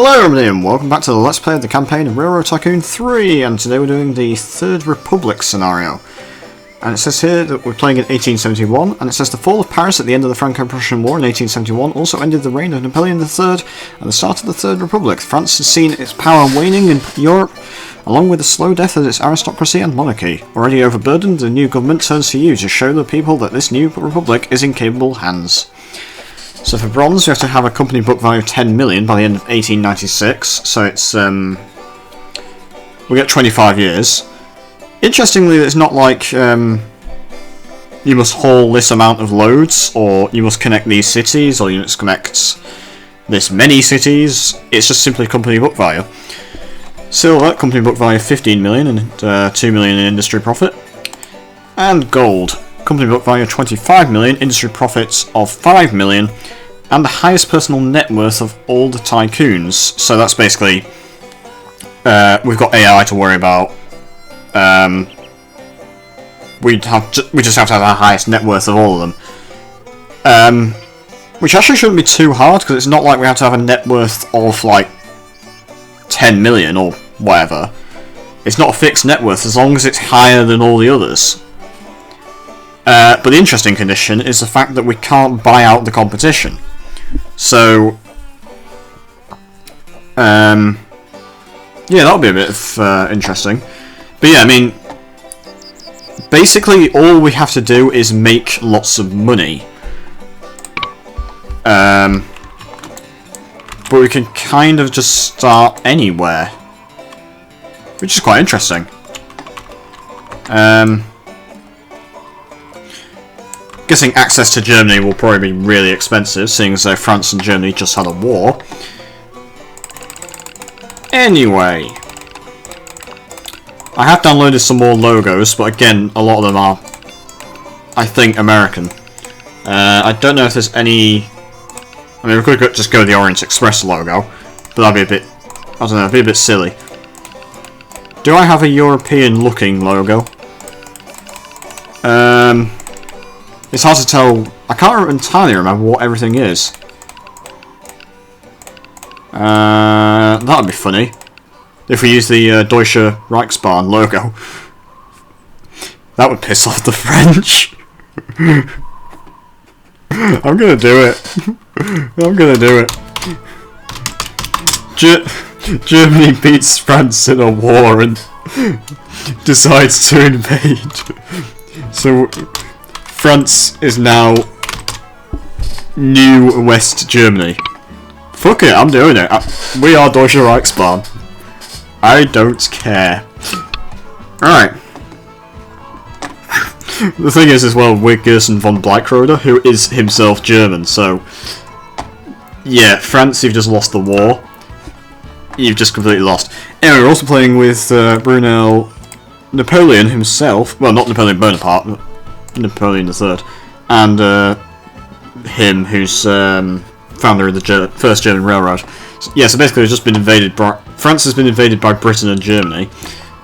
Hello everybody and welcome back to the Let's Play of the campaign of Railroad Tycoon 3, and today we're doing the Third Republic scenario. And it says here that we're playing in 1871, and it says the fall of Paris at the end of the Franco-Prussian War in 1871 also ended the reign of Napoleon III and the start of the Third Republic. France has seen its power waning in Europe, along with the slow death of its aristocracy and monarchy. Already overburdened, the new government turns to you to show the people that this new republic is in capable hands. So for bronze, we have to have a company book value of 10 million by the end of 1896, so it's, we get 25 years. Interestingly, it's not like, you must haul this amount of loads, or you must connect these cities, or you must connect this many cities. It's just simply company book value. Silver, company book value of 15 million and 2 million in industry profit. And gold, company book value of 25 million, industry profits of 5 million, and the highest personal net worth of all the tycoons. So that's basically, we've got AI to worry about. We just have to have the highest net worth of all of them. Which actually shouldn't be too hard, because it's not like we have to have a net worth of like 10 million or whatever. It's not a fixed net worth as long as it's higher than all the others. But the interesting condition is the fact that we can't buy out the competition. So, yeah, that'll be a bit of interesting. But yeah, I mean, basically all we have to do is make lots of money. But we can kind of just start anywhere, which is quite interesting. Guessing access to Germany will probably be really expensive, seeing as though France and Germany just had a war. Anyway, I have downloaded some more logos, but again, a lot of them are, I think, American. I don't know if there's any. I mean, we could just go with the Orient Express logo, but that'd be a bit, I don't know, it'd be a bit silly. Do I have a European-looking logo? It's hard to tell. I can't entirely remember what everything is. That would be funny if we use the Deutsche Reichsbahn logo. That would piss off the French. I'm gonna do it. I'm gonna do it. Germany beats France in a war and decides to invade. So France is now New West Germany. Fuck it, I'm doing it. We are Deutsche Reichsbahn. I don't care. Alright. The thing is as well, we're Gerson von Bleichroder, who is himself German, so yeah, France, you've just lost the war. You've just completely lost. Anyway, we're also playing with Brunel Napoleon himself. Well, not Napoleon Bonaparte, but Napoleon III, and him, who's founder of the first German railroad. So, yeah, so basically, we've just been invaded by France has been invaded by Britain and Germany.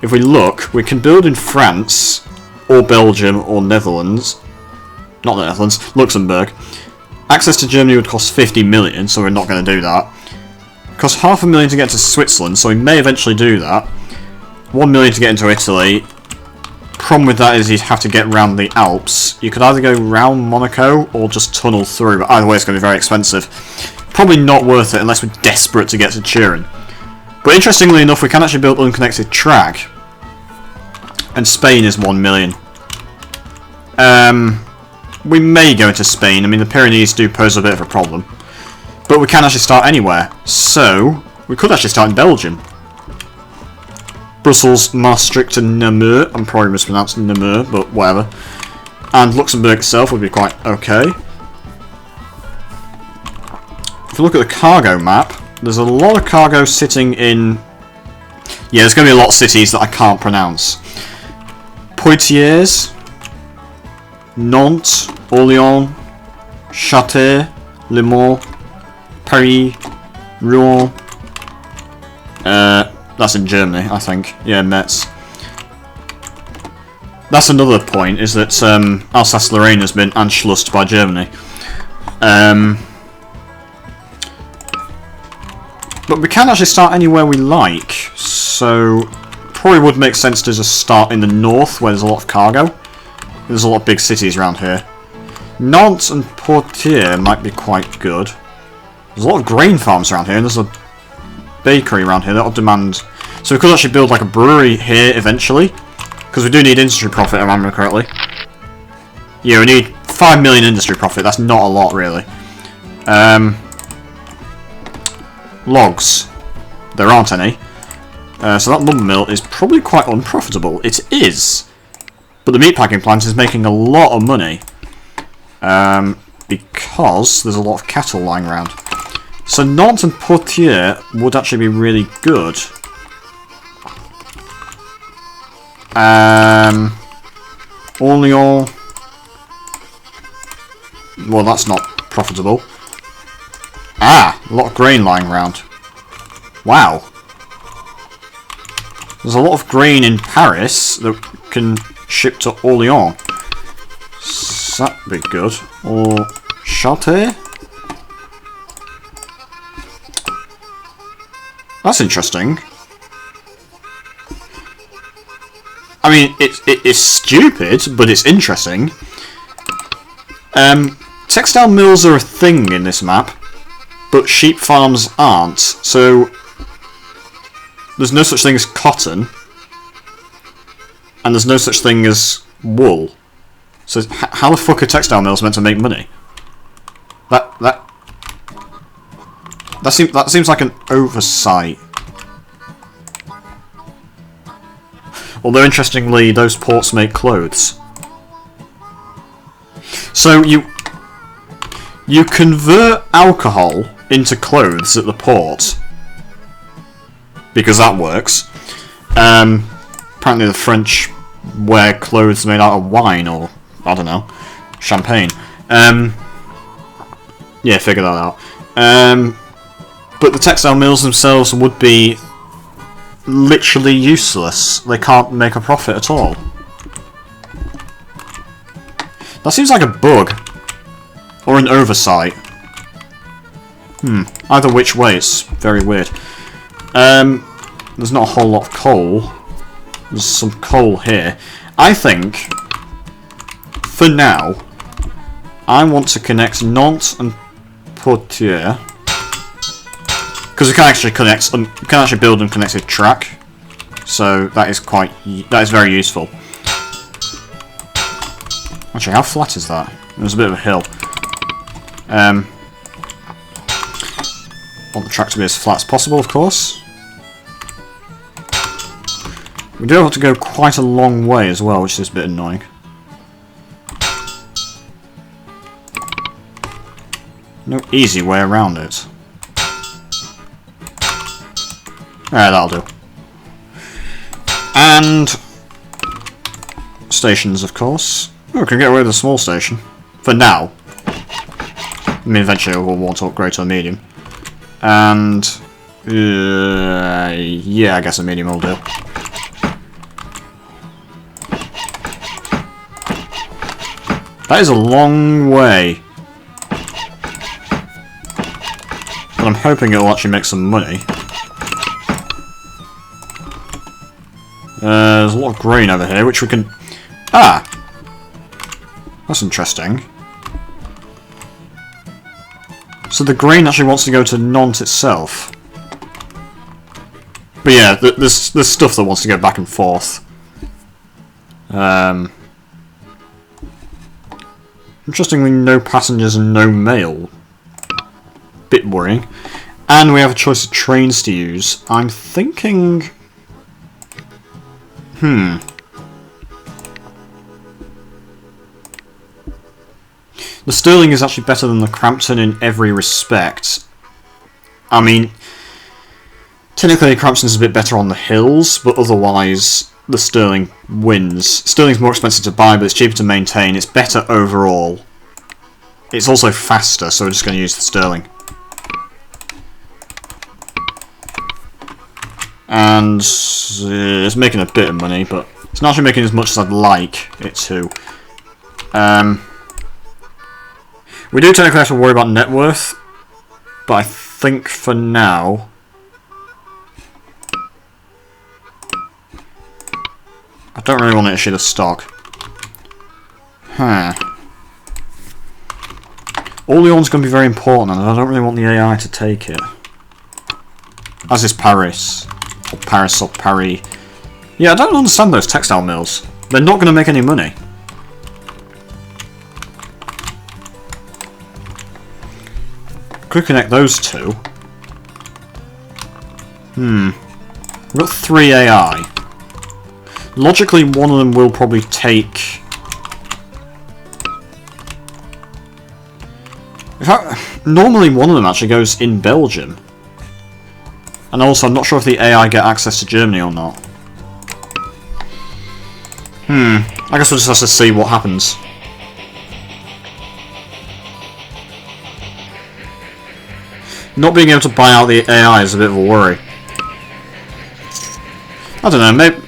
If we look, we can build in France, or Belgium, or Netherlands. Not the Netherlands, Luxembourg. Access to Germany would cost 50 million, so we're not going to do that. It costs $500,000 to get to Switzerland, so we may eventually do that. 1 million to get into Italy. Problem with that is you'd have to get round the Alps. You could either go round Monaco or just tunnel through, but either way it's going to be very expensive. Probably not worth it unless we're desperate to get to Turin. But interestingly enough, we can actually build unconnected track. And Spain is 1 million. We may go into Spain. I mean, the Pyrenees do pose a bit of a problem. But we can actually start anywhere. So, we could actually start in Belgium. Brussels, Maastricht and Namur. I'm probably mispronouncing Namur, but whatever. And Luxembourg itself would be quite okay. If you look at the cargo map, there's a lot of cargo sitting in... Yeah, there's going to be a lot of cities that I can't pronounce. Poitiers, Nantes, Orléans, Château, Le Mans, Paris, Rouen, that's in Germany, I think. Yeah, Metz. That's another point, is that Alsace-Lorraine has been Anschlussed by Germany. But we can actually start anywhere we like, so probably would make sense to just start in the north where there's a lot of cargo. There's a lot of big cities around here. Nantes and Poitiers might be quite good. There's a lot of grain farms around here, and there's a bakery around here that'll demand... So we could actually build like a brewery here eventually, because we do need industry profit, if I remember correctly. Yeah, we need 5 million industry profit, that's not a lot really. Logs. There aren't any. So that lumber mill is probably quite unprofitable. It is. But the meatpacking plant is making a lot of money. Because there's a lot of cattle lying around. So Nantes and Poitiers would actually be really good. Orléans. Well, that's not profitable. Ah, a lot of grain lying around. Wow. There's a lot of grain in Paris that can ship to Orléans. So that'd be good. Or Château? That's interesting. I mean, it's stupid, but it's interesting. Textile mills are a thing in this map, but sheep farms aren't. So there's no such thing as cotton, and there's no such thing as wool. So how the fuck are textile mills meant to make money? That seems like an oversight. Although interestingly, those ports make clothes. So you convert alcohol into clothes at the port, because that works. Apparently the French wear clothes made out of wine, or I don't know, champagne. Yeah, figure that out. But the textile mills themselves would be literally useless. They can't make a profit at all. That seems like a bug. Or an oversight. Either which way, it's very weird. There's not a whole lot of coal. There's some coal here. I think, for now, I want to connect Nantes and Poitiers. Because we can actually connect, we can actually build a connected track. So that is very useful. Actually, how flat is that? There's a bit of a hill. Want the track to be as flat as possible, of course. We do have to go quite a long way as well, which is a bit annoying. No easy way around it. Alright, that'll do. And stations, of course. Oh, we can get away with a small station. For now. I mean, eventually we'll want to upgrade to a medium. And yeah, I guess a medium will do. That is a long way. But I'm hoping it'll actually make some money. There's a lot of grain over here, which we can... Ah! That's interesting. So the grain actually wants to go to Nantes itself. But yeah, there's stuff that wants to go back and forth. Interestingly, no passengers and no mail. Bit worrying. And we have a choice of trains to use. I'm thinking... The Stirling is actually better than the Crampton in every respect. I mean, technically Crampton's a bit better on the hills, but otherwise the Stirling wins. Stirling's more expensive to buy, but it's cheaper to maintain. It's better overall. It's also faster, so we're just going to use the Stirling. And it's making a bit of money, but it's not actually making as much as I'd like it to. We do technically have to worry about net worth, but I think for now I don't really want to issue the stock. Huh. Orleans going to be very important, and I don't really want the AI to take it. As is Paris. Or Paris or Paris. Yeah, I don't understand those textile mills. They're not going to make any money. Could connect those two. We've got 3 AI. Logically, one of them will probably take... In fact, normally one of them actually goes in Belgium. And also, I'm not sure if the AI get access to Germany or not. I guess we'll just have to see what happens. Not being able to buy out the AI is a bit of a worry. I don't know,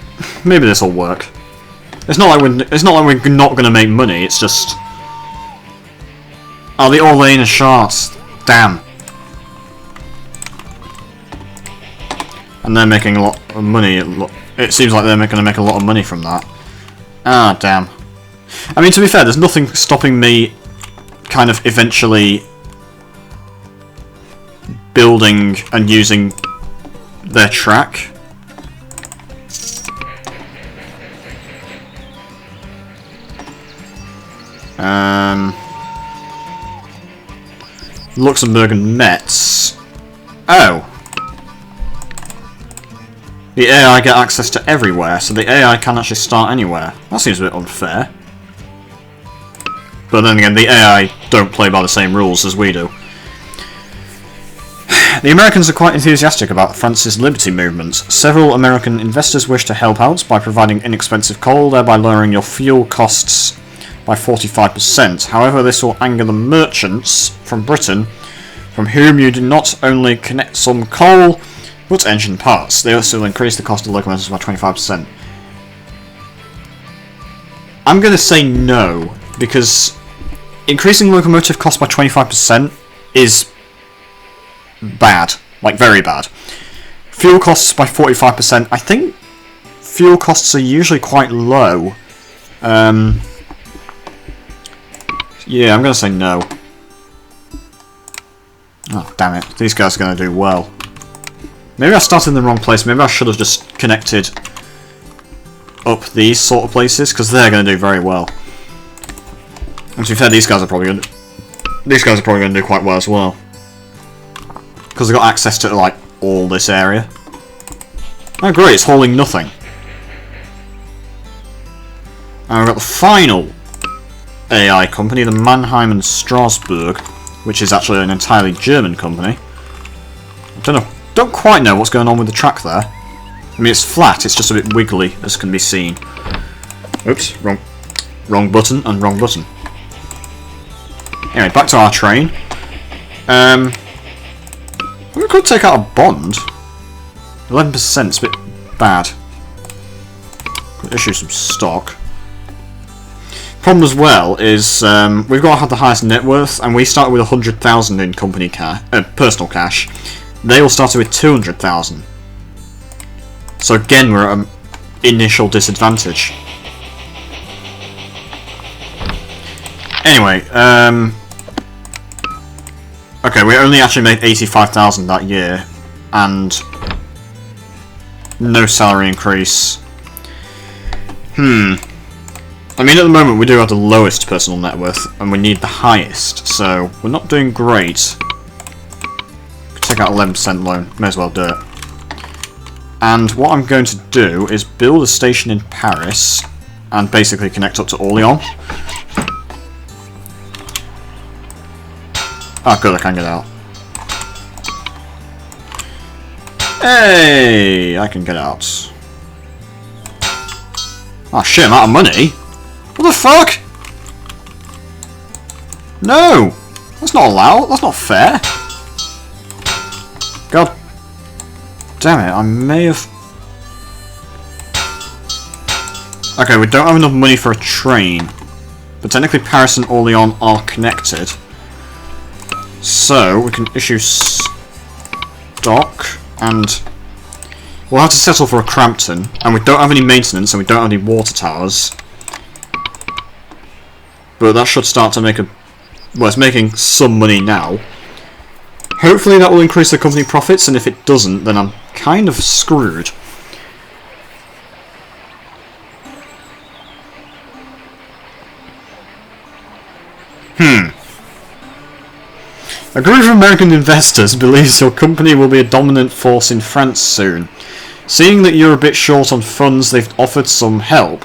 maybe this will work. It's not like we're not going to make money, it's just... Oh, the Orleans shards. Damn. And they're making a lot of money. It seems like they're going to make a lot of money from that. Ah, damn. I mean, to be fair, there's nothing stopping me kind of eventually building and using their track. Luxembourg and Metz. Oh. The AI get access to everywhere, so the AI can actually start anywhere. That seems a bit unfair. But then again, the AI don't play by the same rules as we do. The Americans are quite enthusiastic about France's liberty movement. Several American investors wish to help out by providing inexpensive coal, thereby lowering your fuel costs by 45%. However, this will anger the merchants from Britain, from whom you do not only connect some coal, but engine parts. They also will increase the cost of locomotives by 25%. I'm going to say no, because increasing locomotive cost by 25% is bad. Like, very bad. Fuel costs by 45%. I think fuel costs are usually quite low. Yeah, I'm going to say no. Oh, damn it. These guys are going to do well. Maybe I started in the wrong place. Maybe I should have just connected up these sort of places, because they're going to do very well. And to be fair, these guys are probably going to do quite well as well. Because they've got access to, like, all this area. Oh great, it's hauling nothing. And we've got the final AI company, the Mannheim and Strasbourg, which is actually an entirely German company. I don't quite know what's going on with the track there. I mean, it's flat, it's just a bit wiggly, as can be seen. Oops, wrong button and wrong button. Anyway, back to our train. We could take out a bond. 11% is a bit bad. Could issue some stock. Problem as well is we've got to have the highest net worth, and we started with 100,000 in company personal cash. They all started with 200,000. So again, we're at an initial disadvantage. Anyway, okay, we only actually made 85,000 that year, and no salary increase. I mean, at the moment we do have the lowest personal net worth, and we need the highest, so we're not doing great. Could take out 11% loan, may as well do it. And what I'm going to do is build a station in Paris, and basically connect up to Orleans. Oh good, I can get out. Hey, I can get out. Oh shit, I'm out of money? What the fuck? No! That's not allowed, that's not fair. God damn it, I may have... Okay, we don't have enough money for a train. But technically Paris and Orleans are connected. So, we can issue stock, and We'll have to settle for a Crampton, and we don't have any maintenance, and we don't have any water towers. But that should start to make a... well, it's making some money now. Hopefully that will increase the company profits, and if it doesn't, then I'm kind of screwed. A group of American investors believes your company will be a dominant force in France soon. Seeing that you're a bit short on funds, they've offered some help.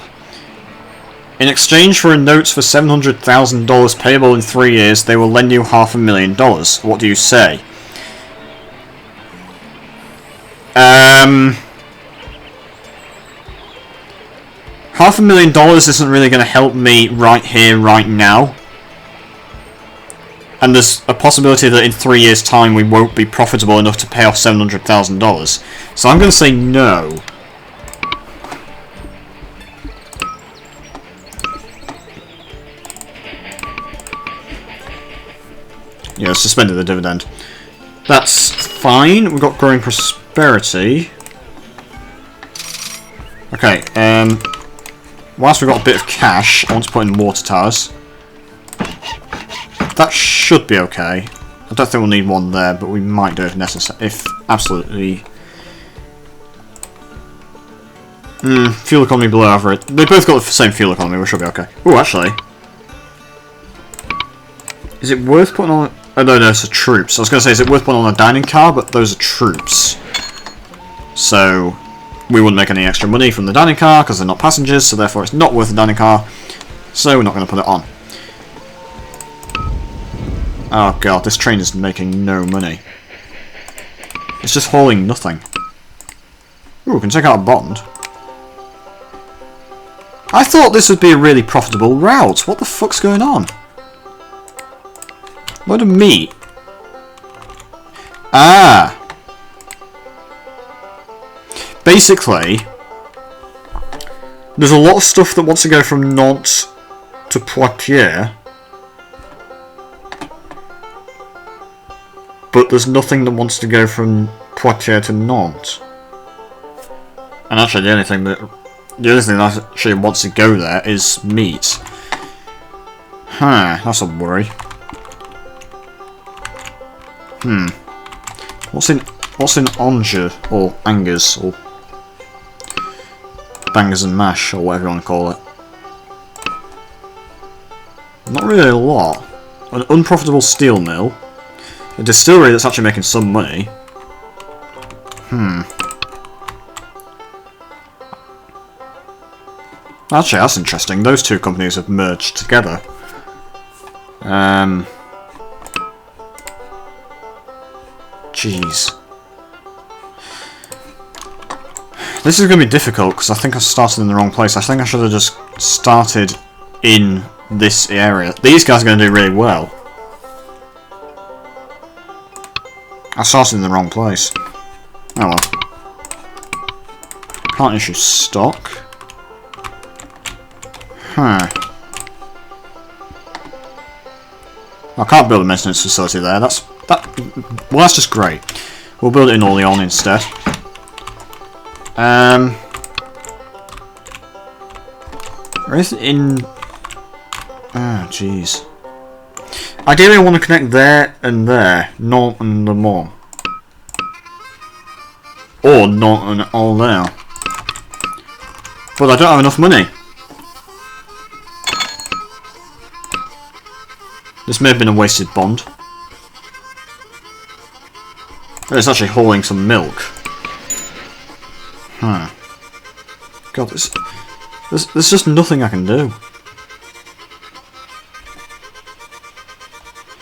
In exchange for a note for $700,000 payable in 3 years, they will lend you $500,000. What do you say? $500,000 isn't really going to help me right here, right now. And there's a possibility that in 3 years' time we won't be profitable enough to pay off $700,000. So I'm going to say no. Yeah, suspended the dividend. That's fine. We've got growing prosperity. Okay, whilst we've got a bit of cash, I want to put in water towers. That should be okay. I don't think we'll need one there, but we might do if necessary. If absolutely. Fuel economy below average. They both got the same fuel economy, we should be okay. Oh, actually. Is it worth putting on... oh, no, it's a troops. I was going to say, is it worth putting on a dining car? But those are troops. So, we wouldn't make any extra money from the dining car, because they're not passengers, so therefore it's not worth the dining car. So, we're not going to put it on. Oh god, this train is making no money. It's just hauling nothing. Ooh, we can take out a bond. I thought this would be a really profitable route. What the fuck's going on? Load of meat. Ah! Basically, there's a lot of stuff that wants to go from Nantes to Poitiers. But there's nothing that wants to go from Poitiers to Nantes. And actually the only thing that actually wants to go there is meat. Huh, that's a worry. What's in Angers or Angers or Bangers and Mash or whatever you want to call it? Not really a lot. An unprofitable steel mill. A distillery that's actually making some money. Actually, that's interesting. Those two companies have merged together. Jeez. This is going to be difficult because I think I started in the wrong place. I think I should have just started in this area. These guys are going to do really well. I started in the wrong place. Oh well. Can't issue stock. Huh. I can't build a maintenance facility there. Well, that's just great. We'll build it in Orléans instead. Or is it in... ah, jeez. Ideally I want to connect there and there. Nantes and Le Mans. Or Nantes and Orléans. But I don't have enough money. This may have been a wasted bond. But it's actually hauling some milk. Huh. God, there's just nothing I can do.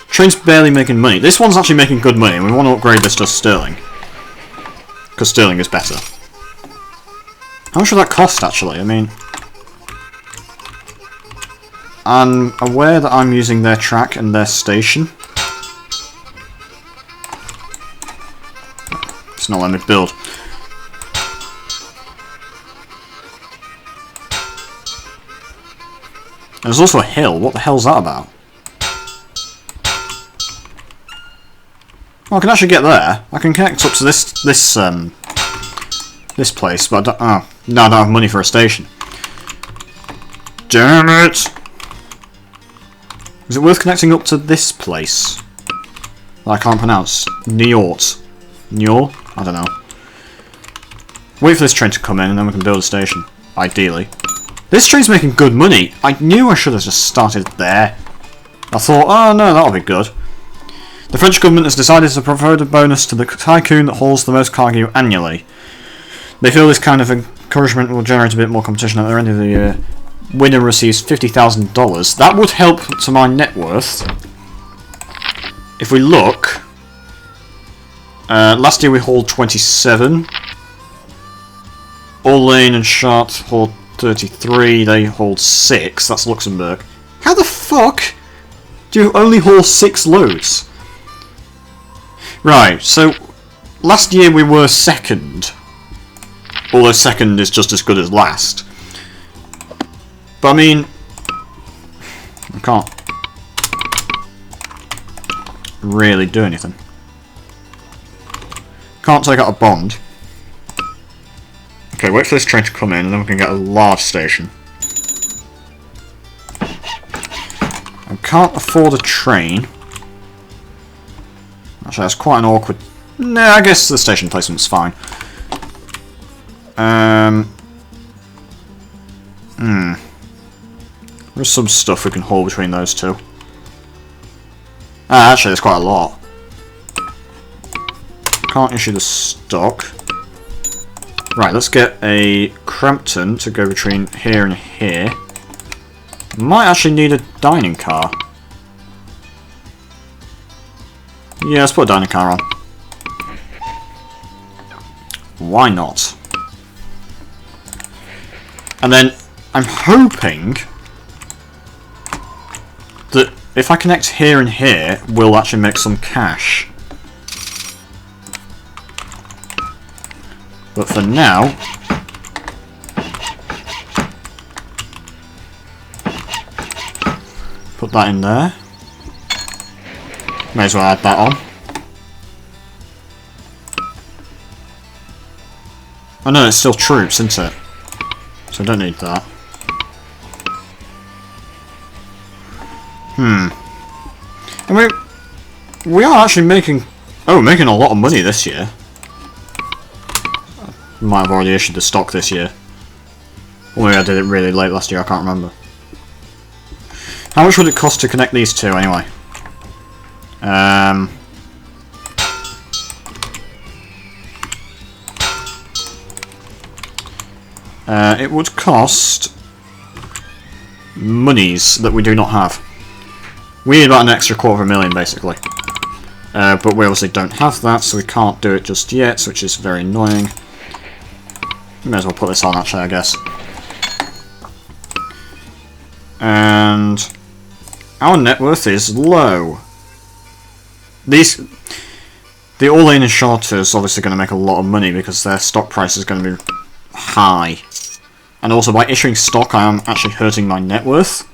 Train's barely making money. This one's actually making good money, and we want to upgrade this to sterling. Because sterling is better. How much would that cost, actually? I mean... I'm aware that I'm using their track and their station. It's not letting me build. There's also a hill. What the hell's that about? Oh, I can actually get there. I can connect up to this this place, but I don't, oh, no, I don't have money for a station. Damn it! Is it worth connecting up to this place? That I can't pronounce. Niort. Niort? I don't know. Wait for this train to come in and then we can build a station. Ideally. This train's making good money. I knew I should have just started there. I thought, oh no, that'll be good. The French government has decided to provide a bonus to the Tycoon that hauls the most cargo annually. They feel this kind of encouragement will generate a bit more competition at the end of the year. Winner receives $50,000. That would help to my net worth. If we look, last year we hauled 27. Orléans and Chartres hauled 33. They hauled 6. That's Luxembourg. How the fuck do you only haul 6 loads? Right, so last year we were second. Although second is just as good as last. But I mean, I can't really do anything. Can't take out a bond. Okay, wait for this train to come in and then we can get a large station. I can't afford a train. Actually, that's quite an awkward... Nah, I guess the station placement's fine. There's some stuff we can haul between those two. Ah, actually, there's quite a lot. Can't issue the stock. Right, let's get a Crampton to go between here and here. Might actually need a dining car. Yeah, let's put a dining car on. Why not? And then, I'm hoping that if I connect here and here, we'll actually make some cash. But for now, put that in there. May as well add that on. Oh no, it's still troops, isn't it? So I don't need that. I mean, we are actually making a lot of money this year. Might have already issued the stock this year. Or maybe I did it really late last year, I can't remember. How much would it cost to connect these two anyway? It would cost monies that we do not have. We need about an extra $250,000 basically. But we obviously don't have that, so we can't do it just yet, which is very annoying. May as well put this on actually, I guess. And our net worth is low. The Orléans and Chartres is obviously going to make a lot of money because their stock price is going to be high. And also by issuing stock I am actually hurting my net worth.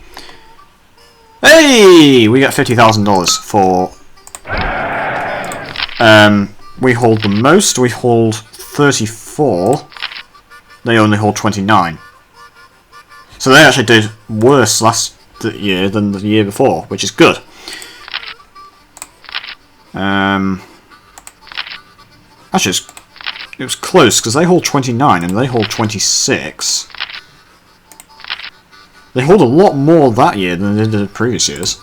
Hey! We get $50,000 for... we hold the most, we hold 34. They only hold 29. So they actually did worse last year than the year before, which is good. Actually, it was close, because they hold 29 and they hold 26. They hold a lot more that year than they did in previous years.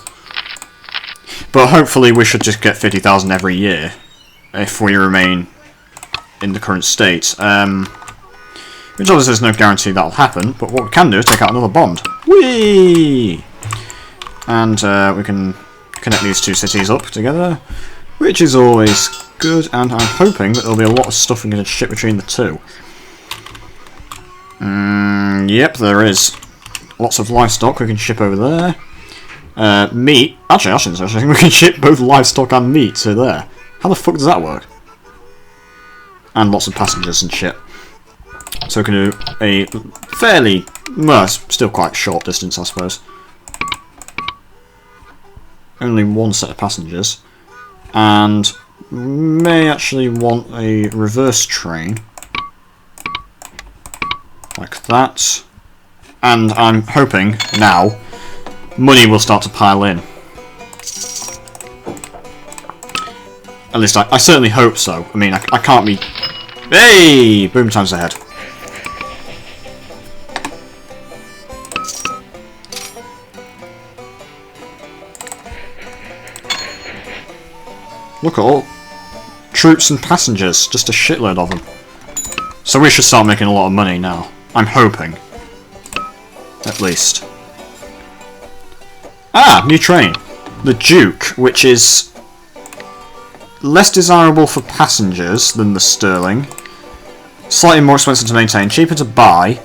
But hopefully we should just get 50,000 every year, if we remain in the current state. Which obviously there's no guarantee that'll happen, but what we can do is take out another bond. Whee! And we can connect these two cities up together, which is always good, and I'm hoping that there'll be a lot of stuff we can ship between the two. Yep, there is. Lots of livestock we can ship over there. Meat. Actually, I think we can ship both livestock and meat to there. How the fuck does that work? And lots of passengers and shit. So we can do a fairly, well, still quite short distance, I suppose. Only one set of passengers. And may actually want a reverse train. Like that. And I'm hoping now money will start to pile in. At least I certainly hope so. I mean, I can't be... Hey! Boom times ahead. Look at all troops and passengers, just a shitload of them. So we should start making a lot of money now. I'm hoping. At least. Ah, new train. The Duke, which is less desirable for passengers than the Sterling. Slightly more expensive to maintain, cheaper to buy.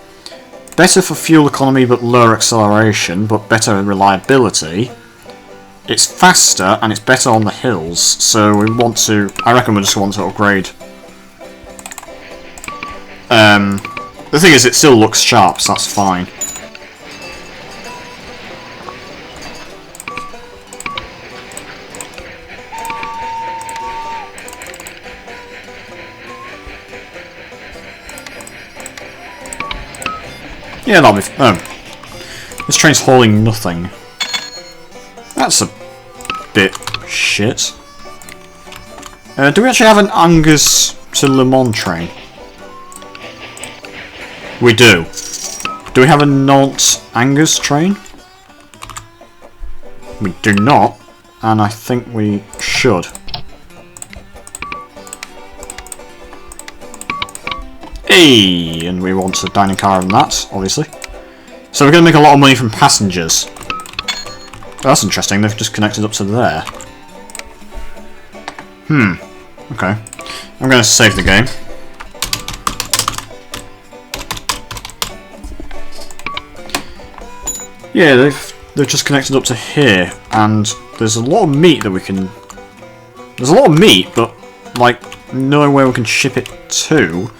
Better for fuel economy but lower acceleration, but better reliability. It's faster and it's better on the hills, so we want to... I reckon we just want to upgrade. The thing is, it still looks sharp, so that's fine. Yeah, that'll be... Oh. This train's hauling nothing. That's a bit shit. Do we actually have an Angers to Le Mans train? We do. Do we have a Nantes Angers train? We do not, and I think we should. Hey, and we want a dining car and that, obviously. So we're going to make a lot of money from passengers. Oh, that's interesting, they've just connected up to there. Okay. I'm going to save the game. Yeah, they've just connected up to here, and there's a lot of meat that we can... There's a lot of meat, but, like, nowhere we can ship it to.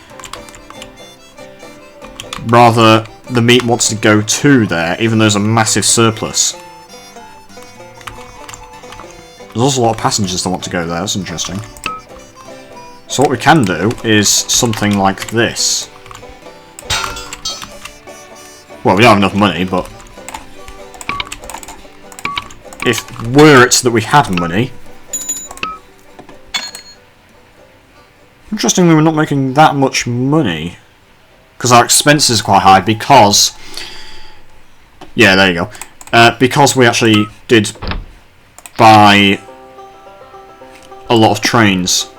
Rather, the meat wants to go to there, even though there's a massive surplus. There's also a lot of passengers that want to go there, that's interesting. So what we can do is something like this. Well, we don't have enough money, but... if were it that we had money... Interestingly, we're not making that much money. Because our expenses are quite high, because... Yeah, there you go. Because we actually did buy a lot of trains.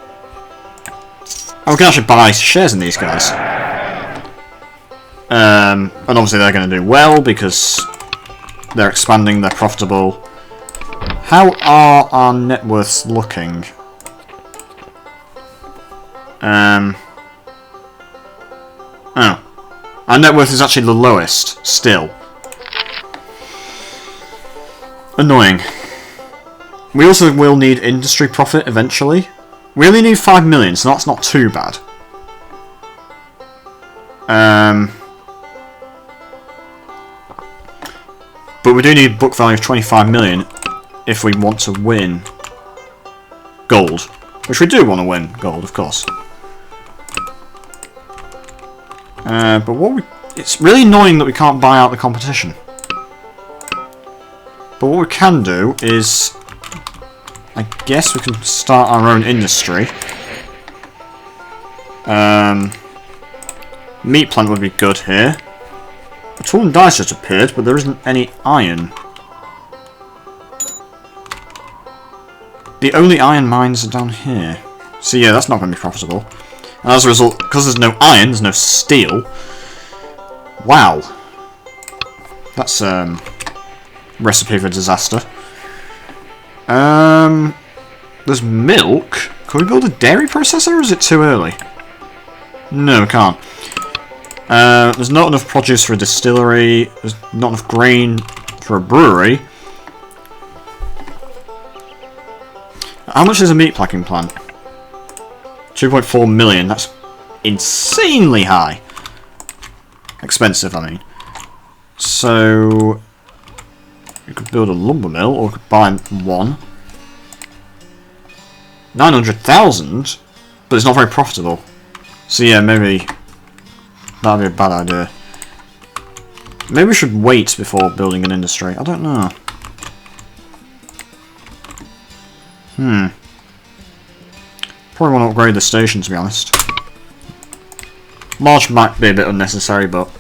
And we can actually buy shares in these guys. And obviously they're going to do well, because they're expanding, they're profitable. How are our net worths looking? Oh. Our net worth is actually the lowest, still. Annoying. We also will need industry profit eventually. We only need 5 million, so that's not too bad. But we do need book value of 25 million if we want to win gold. Which we do want to win gold, of course. But what we... It's really annoying that we can't buy out the competition. But what we can do is... I guess we can start our own industry. Meat plant would be good here. A tool and dice just appeared, but there isn't any iron. The only iron mines are down here. So yeah, that's not going to be profitable. And as a result, because there's no iron, there's no steel. Wow. That's recipe for disaster. There's milk. Can we build a dairy processor, or is it too early? No, we can't. There's not enough produce for a distillery. There's not enough grain for a brewery. How much is a meat packing plant? 2.4 million. That's insanely high. Expensive, I mean. So... you could build a lumber mill, or we could buy one. 900,000? But it's not very profitable. So yeah, maybe... that'd be a bad idea. Maybe we should wait before building an industry. I don't know. Probably want to upgrade the station, to be honest. Large might be a bit unnecessary, but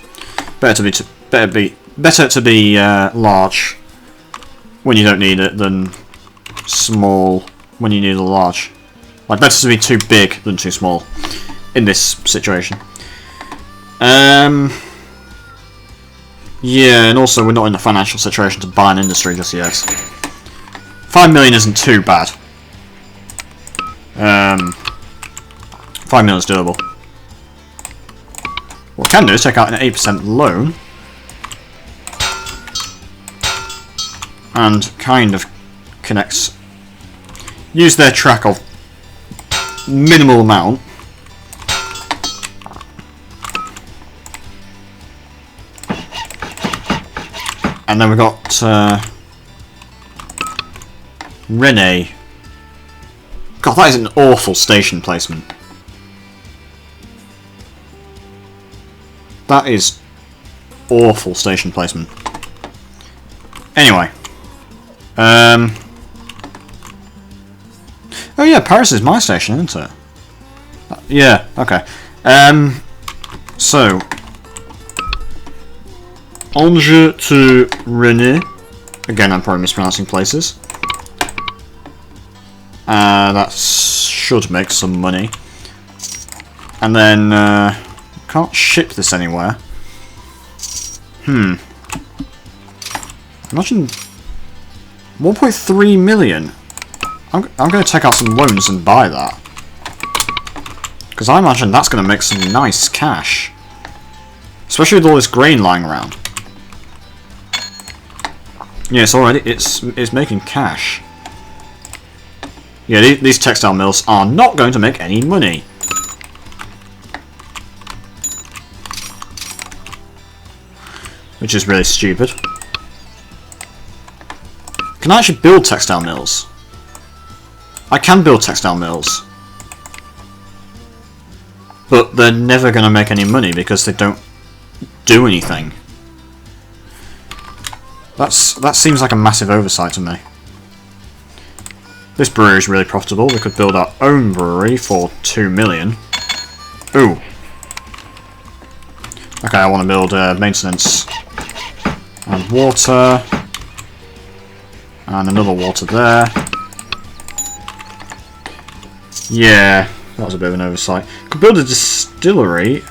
better to be large when you don't need it than small when you need a large. Like, better to be too big than too small in this situation. Yeah, and also we're not in the financial situation to buy an industry just yet. 5 million isn't too bad. 5 million is doable. What we can do is take out an 8% loan and kind of connects. Use their track of minimal amount. And then we've got Rene. God, that is an awful station placement. That is awful station placement. Anyway. Oh yeah, Paris is my station, isn't it? Yeah, okay. So Angers to Rennes. Again, I'm probably mispronouncing places. That should make some money. And then, can't ship this anywhere. Imagine 1.3 million. I'm going to take out some loans and buy that. Because I imagine that's going to make some nice cash. Especially with all this grain lying around. Yes, already it's making cash. Yeah, these textile mills are not going to make any money. Which is really stupid. Can I actually build textile mills? I can build textile mills. But they're never going to make any money because they don't do anything. That seems like a massive oversight to me. This brewery is really profitable. We could build our own brewery for 2 million. Ooh. Okay, I want to build maintenance and water. And another water there. Yeah, that was a bit of an oversight. Could build a distillery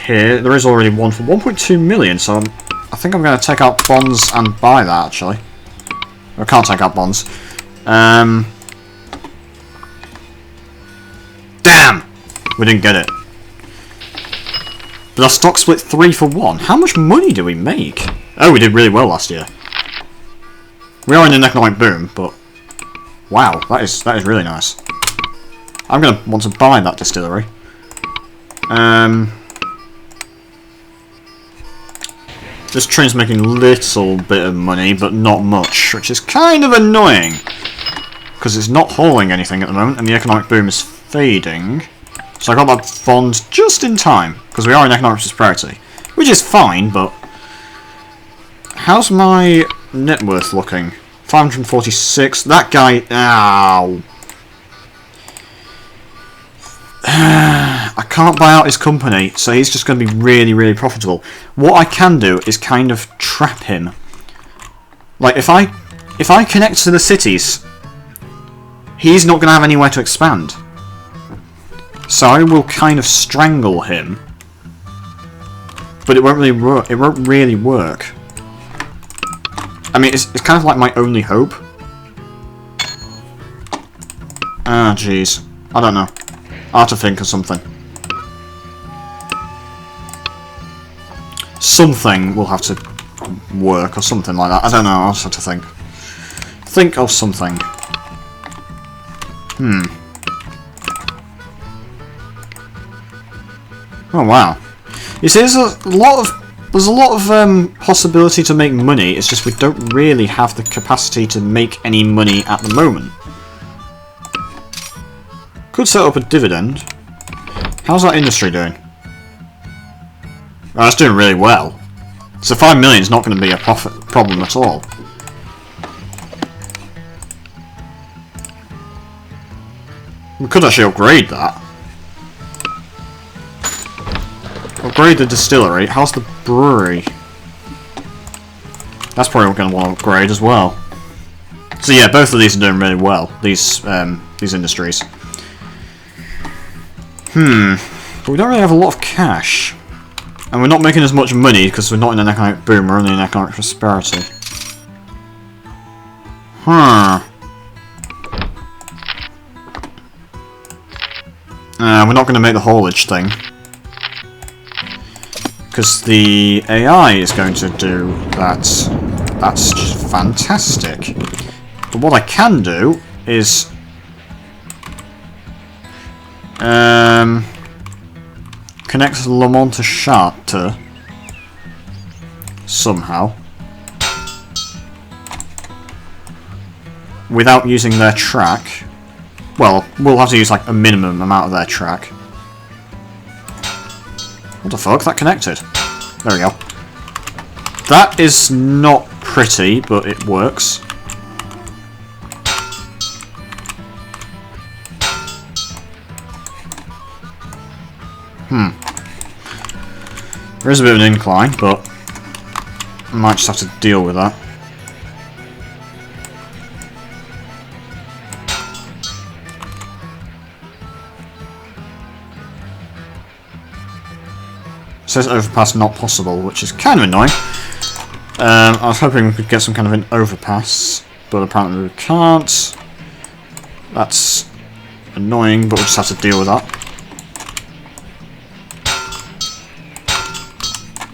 here. There is already one for 1.2 million, so I think I'm going to take out bonds and buy that, actually. I can't take out bonds. Damn! We didn't get it. But our stock split 3 for 1. How much money do we make? Oh, we did really well last year. We are in an economic boom, but wow, that is really nice. I'm going to want to buy that distillery. This train's making a little bit of money, but not much, which is kind of annoying. Because it's not hauling anything at the moment, and the economic boom is fading. So I got that bond just in time, because we are in economic prosperity. Which is fine, but how's my net worth looking? 546. That guy... Ow. I can't buy out his company, so he's just going to be really, really profitable. What I can do is kind of trap him. Like, if I connect to the cities, he's not going to have anywhere to expand. So I will kind of strangle him. But it won't really work. It won't really work. I mean, it's kind of like my only hope. Ah, jeez. I don't know. I have to think of something. Something will have to work, or something like that. I don't know, I'll just have to think. Think of something. Oh, wow. You see, there's a lot of possibility to make money, it's just we don't really have the capacity to make any money at the moment. Could set up a dividend. How's that industry doing? Oh, it's doing really well. So 5 million is not going to be a problem at all. We could actually upgrade that. Upgrade the distillery. How's the brewery? That's probably going to want to upgrade as well. So yeah, both of these are doing really well. These industries. But we don't really have a lot of cash. And we're not making as much money because we're not in an economic boom, we're only in economic prosperity. We're not going to make the haulage thing. Because the AI is going to do that. That's just fantastic. But what I can do is... connect Le Mans to Chartres somehow. Without using their track. Well, we'll have to use like a minimum amount of their track. What the fuck? That connected. There we go. That is not pretty, but it works. There is a bit of an incline, but I might just have to deal with that. It says overpass not possible, which is kind of annoying. I was hoping we could get some kind of an overpass, but apparently we can't. That's annoying, but we'll just have to deal with that.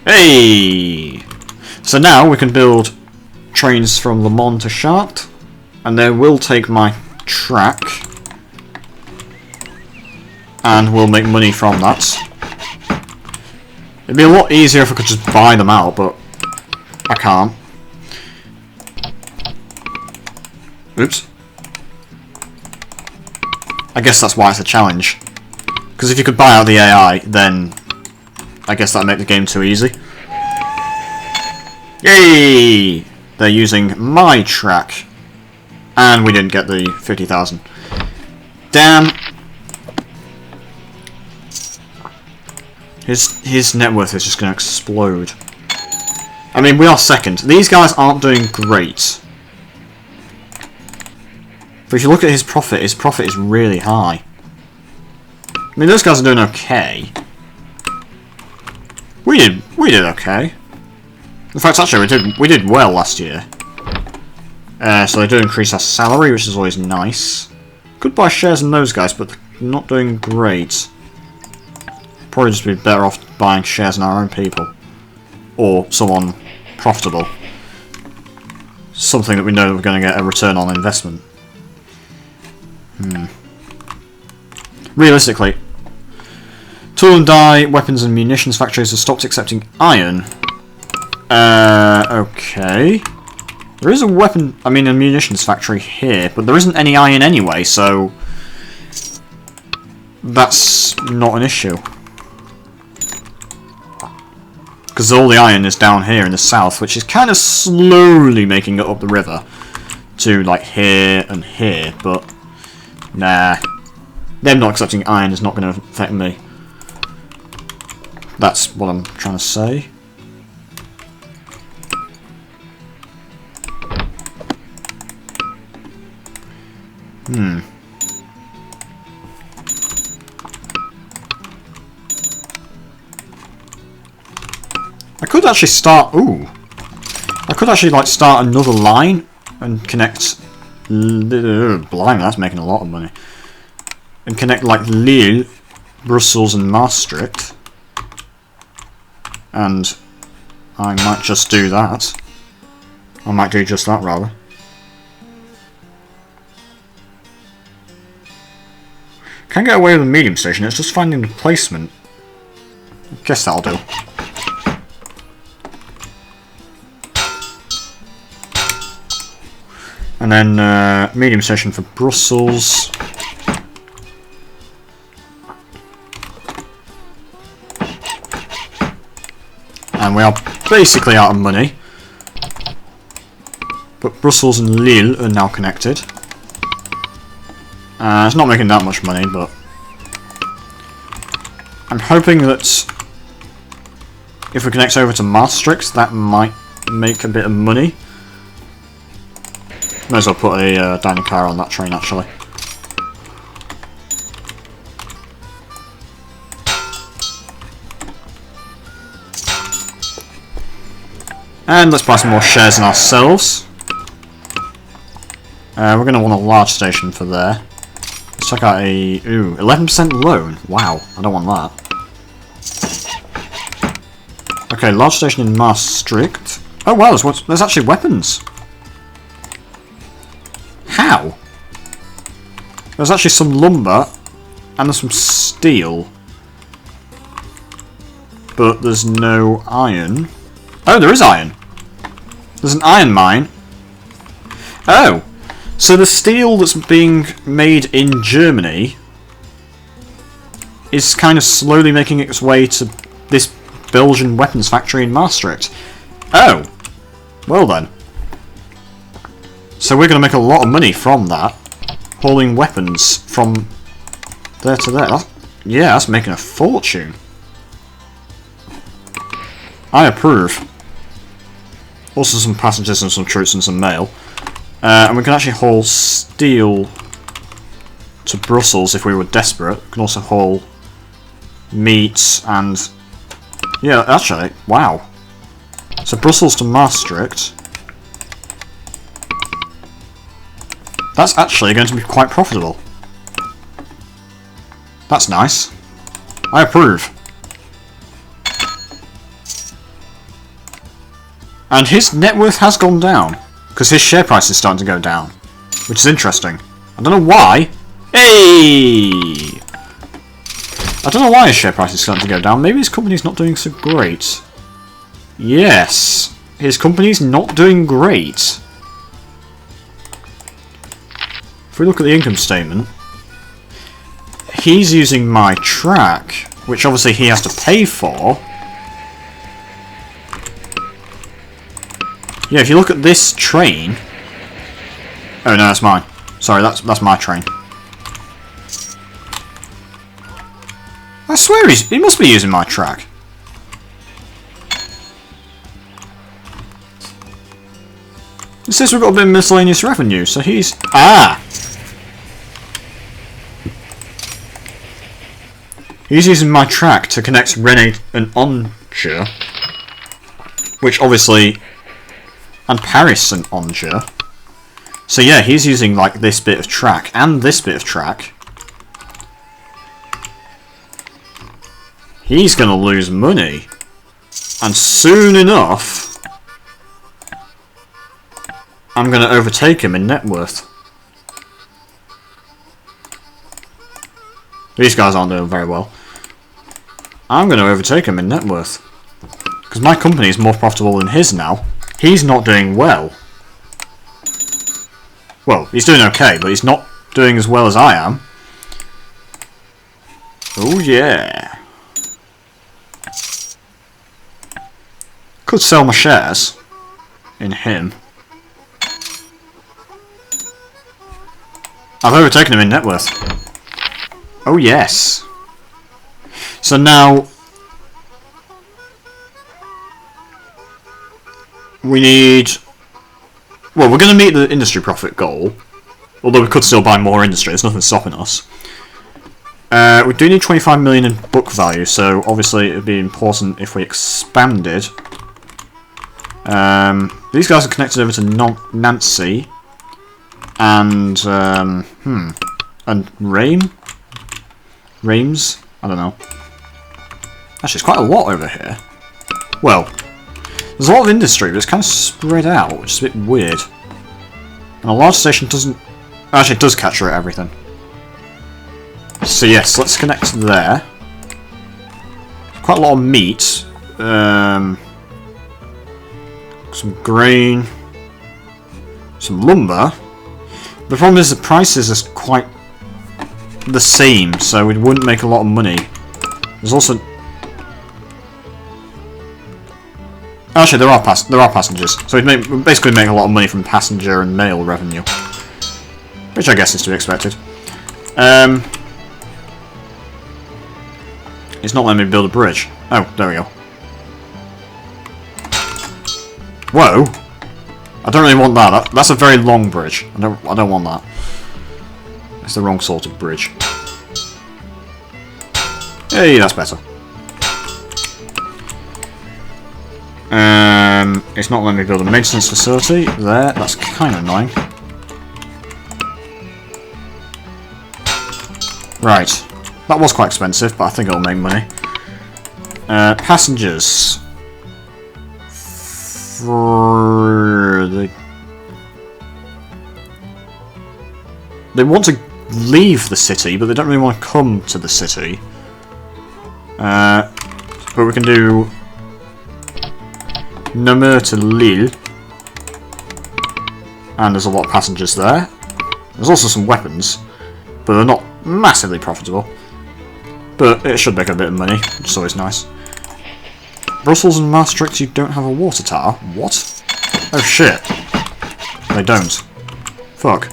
Hey! So now we can build trains from Le Mans to Chartres, and they will take my track, and we'll make money from that. It'd be a lot easier if I could just buy them out, but I can't. Oops. I guess that's why it's a challenge. Because if you could buy out the AI, then I guess that'd make the game too easy. Yay! They're using my track. And we didn't get the 50,000. Damn. His net worth is just going to explode. I mean, we are second. These guys aren't doing great. But if you look at his profit is really high. I mean, those guys are doing okay. We did okay. In fact, actually, we did well last year. So they do increase our salary, which is always nice. Could buy shares in those guys, but they're not doing great. Probably just be better off buying shares in our own people. Or someone profitable. Something that we know that we're going to get a return on investment. Realistically, tool and die, weapons and munitions factories have stopped accepting iron. Okay. There is a a munitions factory here, but there isn't any iron anyway, so that's not an issue. Because all the iron is down here in the south, which is kind of slowly making it up the river to like here and here, but nah. Them not accepting iron is not going to affect me. That's what I'm trying to say. I could actually start... Ooh. I could actually, like, start another line and connect... Blimey, that's making a lot of money. And connect, like, Lille, Brussels and Maastricht. And I might just do that. I might do just that, rather. Can't get away with the medium station, it's just finding the placement. I guess that'll do. And then medium station for Brussels. And we are basically out of money. But Brussels and Lille are now connected. It's not making that much money, but I'm hoping that if we connect over to Maastricht, that might make a bit of money. May as well put a dining car on that train, actually. And let's buy some more shares in ourselves. We're going to want a large station for there. Let's check out a... Ooh, 11% loan. Wow, I don't want that. Okay, large station in Maastricht. Oh wow, there's actually weapons. How? There's actually some lumber, and there's some steel. But there's no iron. Oh, there is iron. There's an iron mine. Oh, so the steel that's being made in Germany is kind of slowly making its way to this Belgian weapons factory in Maastricht. Oh, well then. So we're going to make a lot of money from that, hauling weapons from there to there. Yeah, that's making a fortune. I approve. Also some passengers and some troops and some mail. And we can actually haul steel to Brussels if we were desperate. We can also haul meat and... Yeah, actually, wow. So Brussels to Maastricht. That's actually going to be quite profitable. That's nice. I approve. And his net worth has gone down, because his share price is starting to go down. Which is interesting. I don't know why. Hey! I don't know why his share price is starting to go down. Maybe his company's not doing so great. Yes. His company's not doing great. If we look at the income statement, he's using my track, which obviously he has to pay for. Yeah, if you look at this train... Oh no, that's mine. Sorry, that's my train. I swear he must be using my track. It says we've got a bit of miscellaneous revenue, so he's... Ah! He's using my track to connect Rennes and Angers, which obviously... And Paris and Angers. So yeah, he's using like this bit of track and this bit of track. He's gonna lose money. And soon enough, I'm gonna overtake him in net worth. These guys aren't doing very well. I'm gonna overtake him in net worth. Because my company is more profitable than his now. He's not doing well. Well, he's doing okay, but he's not doing as well as I am. Oh yeah. Could sell my shares in him. I've overtaken him in net worth. Oh yes. So now we need... Well, we're going to meet the industry profit goal. Although we could still buy more industry, there's nothing stopping us. We do need 25 million in book value, so obviously it would be important if we expanded. These guys are connected over to Nancy. And, and Reims? I don't know. Actually, it's quite a lot over here. Well, there's a lot of industry, but it's kind of spread out, which is a bit weird. And a large station doesn't... Actually, it does capture everything. So yes, let's connect there. Quite a lot of meat. Some grain. Some lumber. The problem is the prices are quite the same, so we wouldn't make a lot of money. There's also... Actually, there are passengers, so we basically make a lot of money from passenger and mail revenue, which I guess is to be expected. It's not letting me build a bridge. Oh, there we go. Whoa! I don't really want that. That's a very long bridge. I don't want that. It's the wrong sort of bridge. Hey, that's better. It's not letting me build a maintenance facility there. That's kind of annoying. Right. That was quite expensive, but I think it'll make money. Passengers. They want to leave the city, but they don't really want to come to the city. But we can do Namur to Lille. And there's a lot of passengers there. There's also some weapons, but they're not massively profitable. But it should make a bit of money, which is always nice. Brussels and Maastricht, you don't have a water tower? What? Oh shit. They don't. Fuck.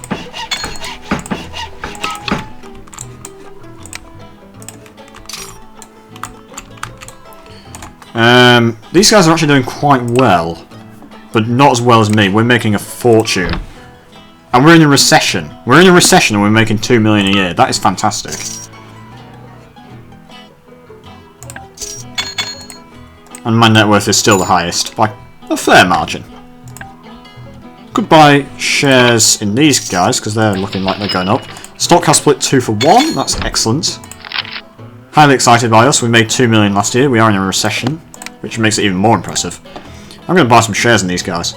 These guys are actually doing quite well. But not as well as me. We're making a fortune. And we're in a recession. We're in a recession and we're making 2 million a year. That is fantastic. And my net worth is still the highest, by a fair margin. Could buy shares in these guys, because they're looking like they're going up. Stock has split 2 for 1, that's excellent. Highly excited by us, we made 2 million last year, we are in a recession, which makes it even more impressive. I'm going to buy some shares in these guys.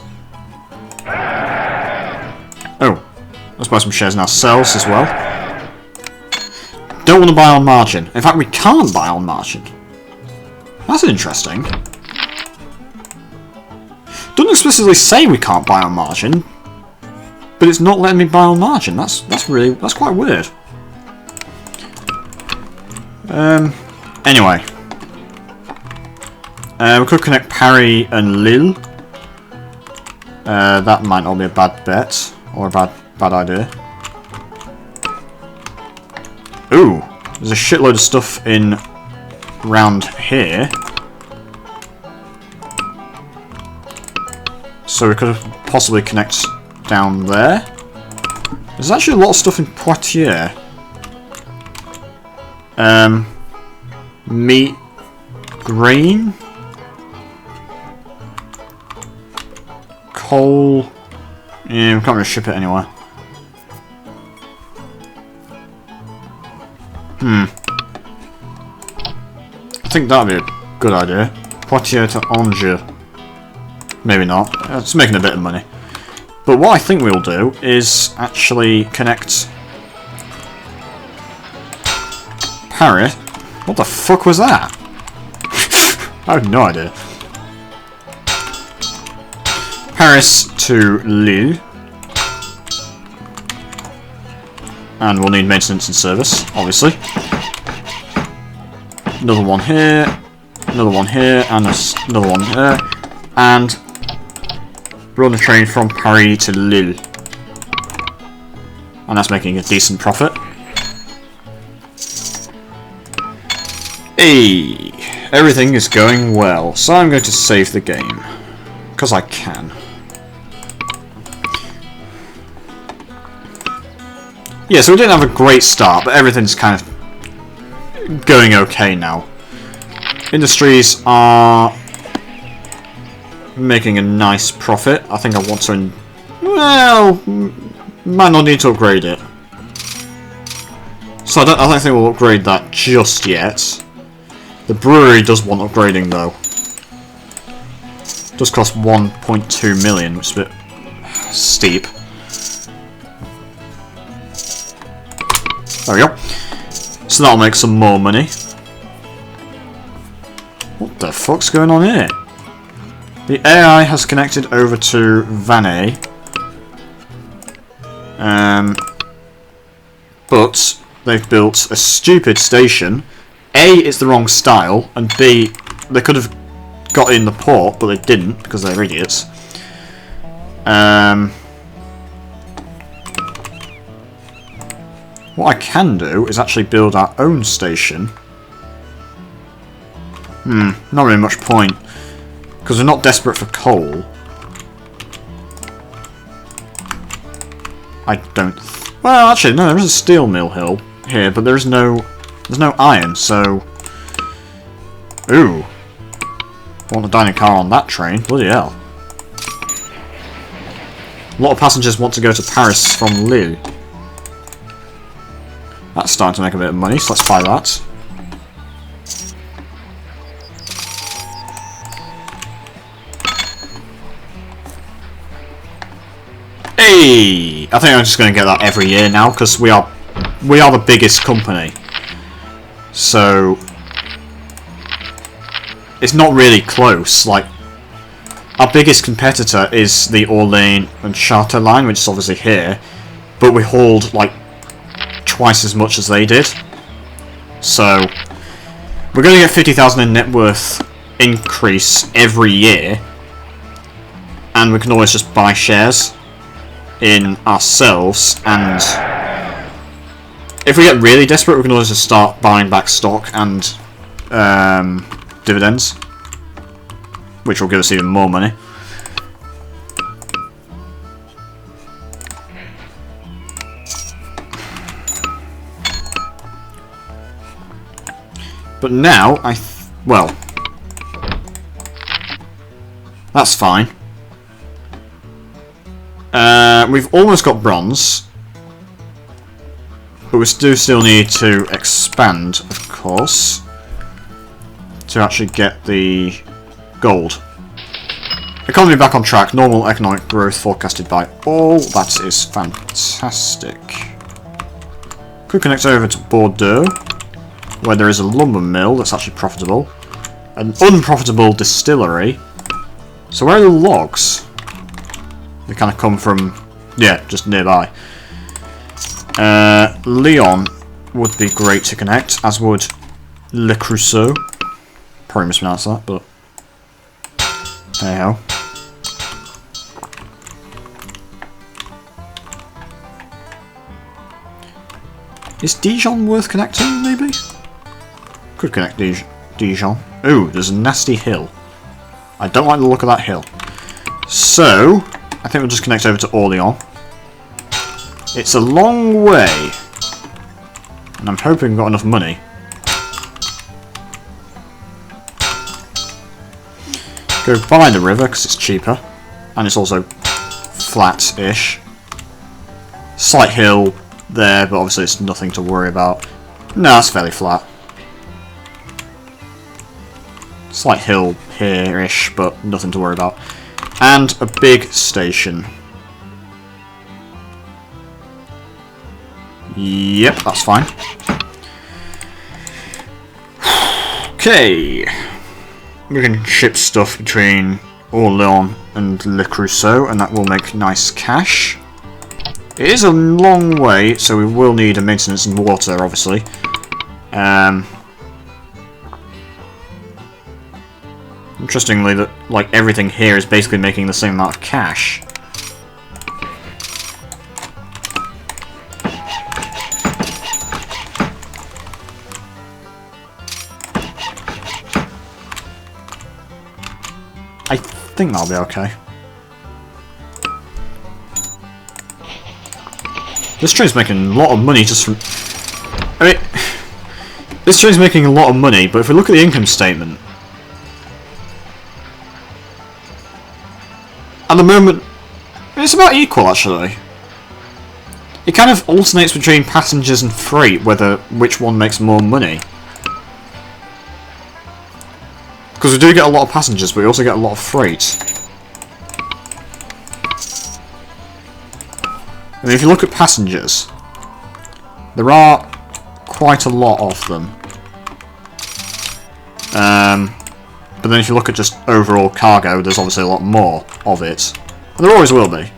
Oh, let's buy some shares in ourselves as well. Don't want to buy on margin. In fact, we can't buy on margin. That's interesting. Doesn't explicitly say we can't buy on margin, but it's not letting me buy on margin. That's quite weird. Anyway, we could connect Paris and Lille. That might not be a bad bet or a bad idea. Ooh, there's a shitload of stuff in round here. So we could possibly connect down there. There's actually a lot of stuff in Poitiers. Meat, grain, coal. Yeah, we can't really ship it anywhere. I think that'd be a good idea. Poitiers to Angers. Maybe not. It's making a bit of money. But what I think we'll do is actually connect Paris. What the fuck was that? I have no idea. Paris to Lille. And we'll need maintenance and service, obviously. Another one here, another one here, and another one here. And run a train from Paris to Lille. And that's making a decent profit. Hey, everything is going well. So I'm going to save the game. Because I can. Yeah, so we didn't have a great start, but everything's kind of going okay now. Industries are making a nice profit. I think I want to... well, might not need to upgrade it. So I don't think we'll upgrade that just yet. The brewery does want upgrading though. It does cost 1.2 million, which is a bit steep. There we go. So that'll make some more money. What the fuck's going on here? The AI has connected over to Vannes. But they've built a stupid station. A, it's the wrong style, and B, they could have got in the port, but they didn't because they're idiots. What I can do is actually build our own station. Not really much point, because we're not desperate for coal. I don't... Well, actually, no, there is a steel mill hill here, but there's no iron, so... Ooh. I want a dining car on that train. Bloody hell. A lot of passengers want to go to Paris from Lille. That's starting to make a bit of money, so let's buy that. Hey! I think I'm just going to get that every year now, because we are the biggest company. So... it's not really close. Like, our biggest competitor is the Orléans and Chartres line, which is obviously here, but we hold like twice as much as they did. So we're going to get 50,000 in net worth increase every year, and we can always just buy shares in ourselves, and if we get really desperate we can always just start buying back stock and dividends, which will give us even more money. But now, well, that's fine. We've almost got bronze, but we do still need to expand, of course, to actually get the gold. Economy back on track, normal economic growth forecasted by all. That is fantastic. Could connect over to Bordeaux, where there is a lumber mill that's actually profitable. An unprofitable distillery. So where are the logs? They kind of come from, yeah, just nearby. Lyon would be great to connect, as would Le Creusot. Probably mispronounced that, but anyhow. Is Dijon worth connecting, maybe? Could connect Dijon. Ooh, there's a nasty hill. I don't like the look of that hill. So, I think we'll just connect over to Orléans. It's a long way, and I'm hoping we've got enough money. Go by the river because it's cheaper, and it's also flat-ish. Slight hill there, but obviously it's nothing to worry about. No, it's fairly flat. Slight hill here-ish, but nothing to worry about. And a big station. Yep, that's fine. Okay. We can ship stuff between Orléans and Le Creusot, and that will make nice cash. It is a long way, so we will need a maintenance and water, obviously. Interestingly, that like everything here is basically making the same amount of cash. I think that'll be okay. This train's making a lot of money just from... I mean, this train's making a lot of money, but if we look at the income statement, at the moment, it's about equal, actually. It kind of alternates between passengers and freight, which one makes more money. Because we do get a lot of passengers, but we also get a lot of freight. I mean, if you look at passengers, there are quite a lot of them. But then if you look at just overall cargo, there's obviously a lot more of it. And there always will be.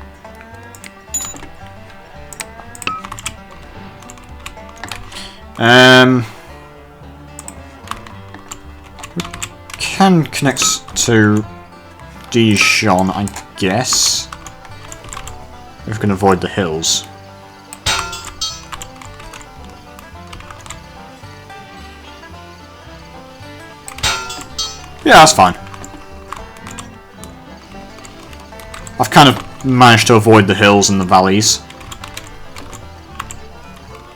We can connect to Dijon, I guess. If we can avoid the hills. Yeah, that's fine. I've kind of managed to avoid the hills and the valleys.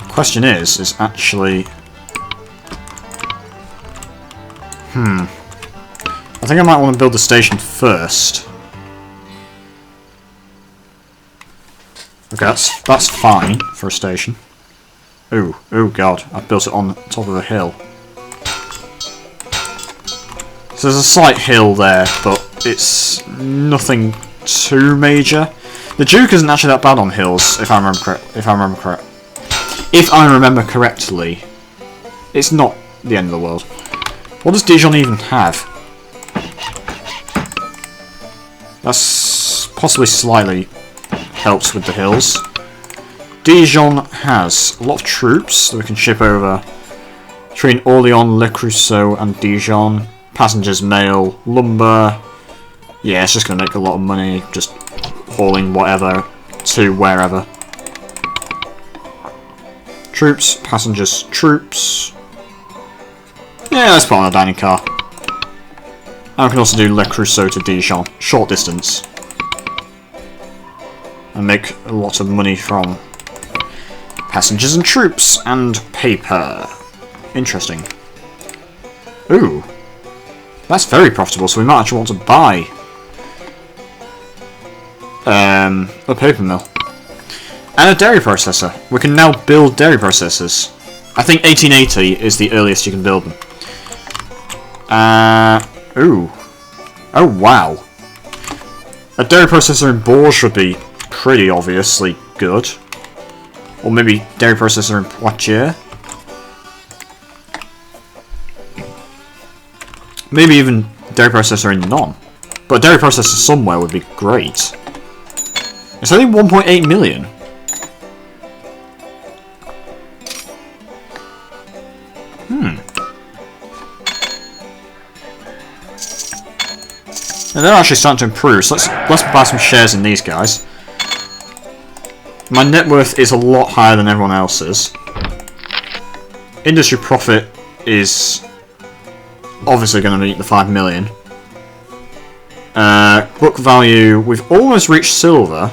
Question is actually... I think I might want to build the station first. Okay, that's fine for a station. Ooh, oh god, I've built it on top of a hill. So there's a slight hill there, but it's nothing too major. The Duke isn't actually that bad on hills, if I remember correctly. It's not the end of the world. What does Dijon even have? That's possibly slightly helps with the hills. Dijon has a lot of troops that we can ship over between Orléans, Le Creusot and Dijon. Passengers, mail, lumber. Yeah, it's just going to make a lot of money just hauling whatever to wherever. Troops, passengers, troops. Yeah, let's put on a dining car. And we can also do Le Creusot to Dijon, short distance. And make a lot of money from passengers and troops and paper. Interesting. Ooh. That's very profitable, so we might actually want to buy a paper mill. And a dairy processor. We can now build dairy processors. I think 1880 is the earliest you can build them. Ooh. Oh, wow. A dairy processor in Bourges would be pretty obviously good. Or maybe dairy processor in Poitiers. Maybe even dairy processor in Nyon. But a dairy processor somewhere would be great. It's only 1.8 million. And they're actually starting to improve, so let's buy some shares in these guys. My net worth is a lot higher than everyone else's. Industry profit is obviously going to meet the 5 million. Book value, we've almost reached silver.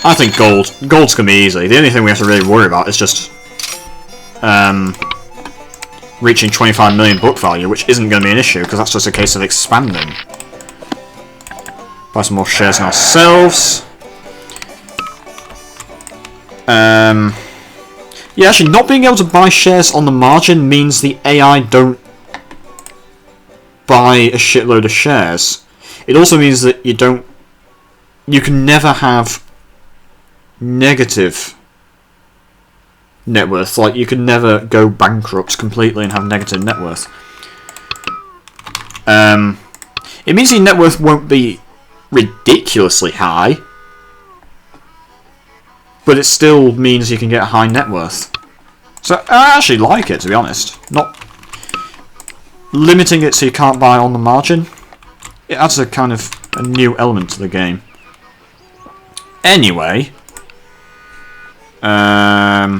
I think gold's going to be easy. The only thing we have to really worry about is just reaching 25 million book value, which isn't going to be an issue, because that's just a case of expanding. Buy some more shares in ourselves. Yeah, actually, not being able to buy shares on the margin means the AI don't buy a shitload of shares. It also means that you can never have negative net worth. Like, you can never go bankrupt completely and have negative net worth. It means your net worth won't be ridiculously high, but it still means you can get a high net worth. So I actually like it, to be honest. Not limiting it so you can't buy on the margin. It adds a kind of a new element to the game. Anyway, why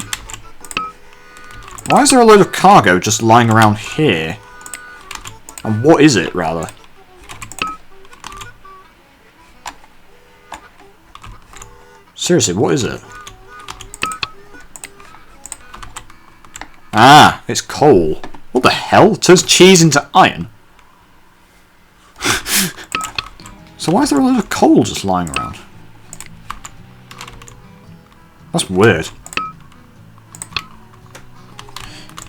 is there a load of cargo just lying around here? And what is it, rather? Seriously, what is it? Ah, it's coal. What the hell? Turns cheese into iron? So why is there a load of coal just lying around? That's weird.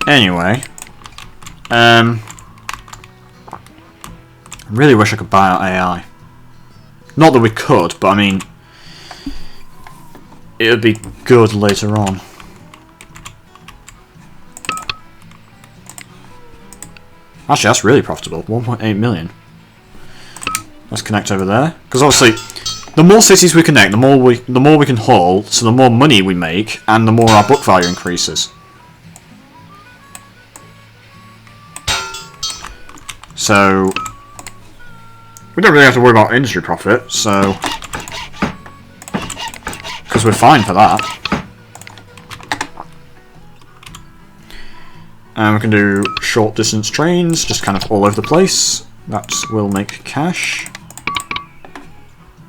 Anyway, I really wish I could buy out AI. Not that we could, but I mean, it would be good later on. Actually, that's really profitable. 1.8 million. Let's connect over there, because obviously, the more cities we connect, the more we can haul, so the more money we make, and the more our book value increases. So we don't really have to worry about industry profit, so because we're fine for that. And we can do short distance trains, just kind of all over the place. That will make cash.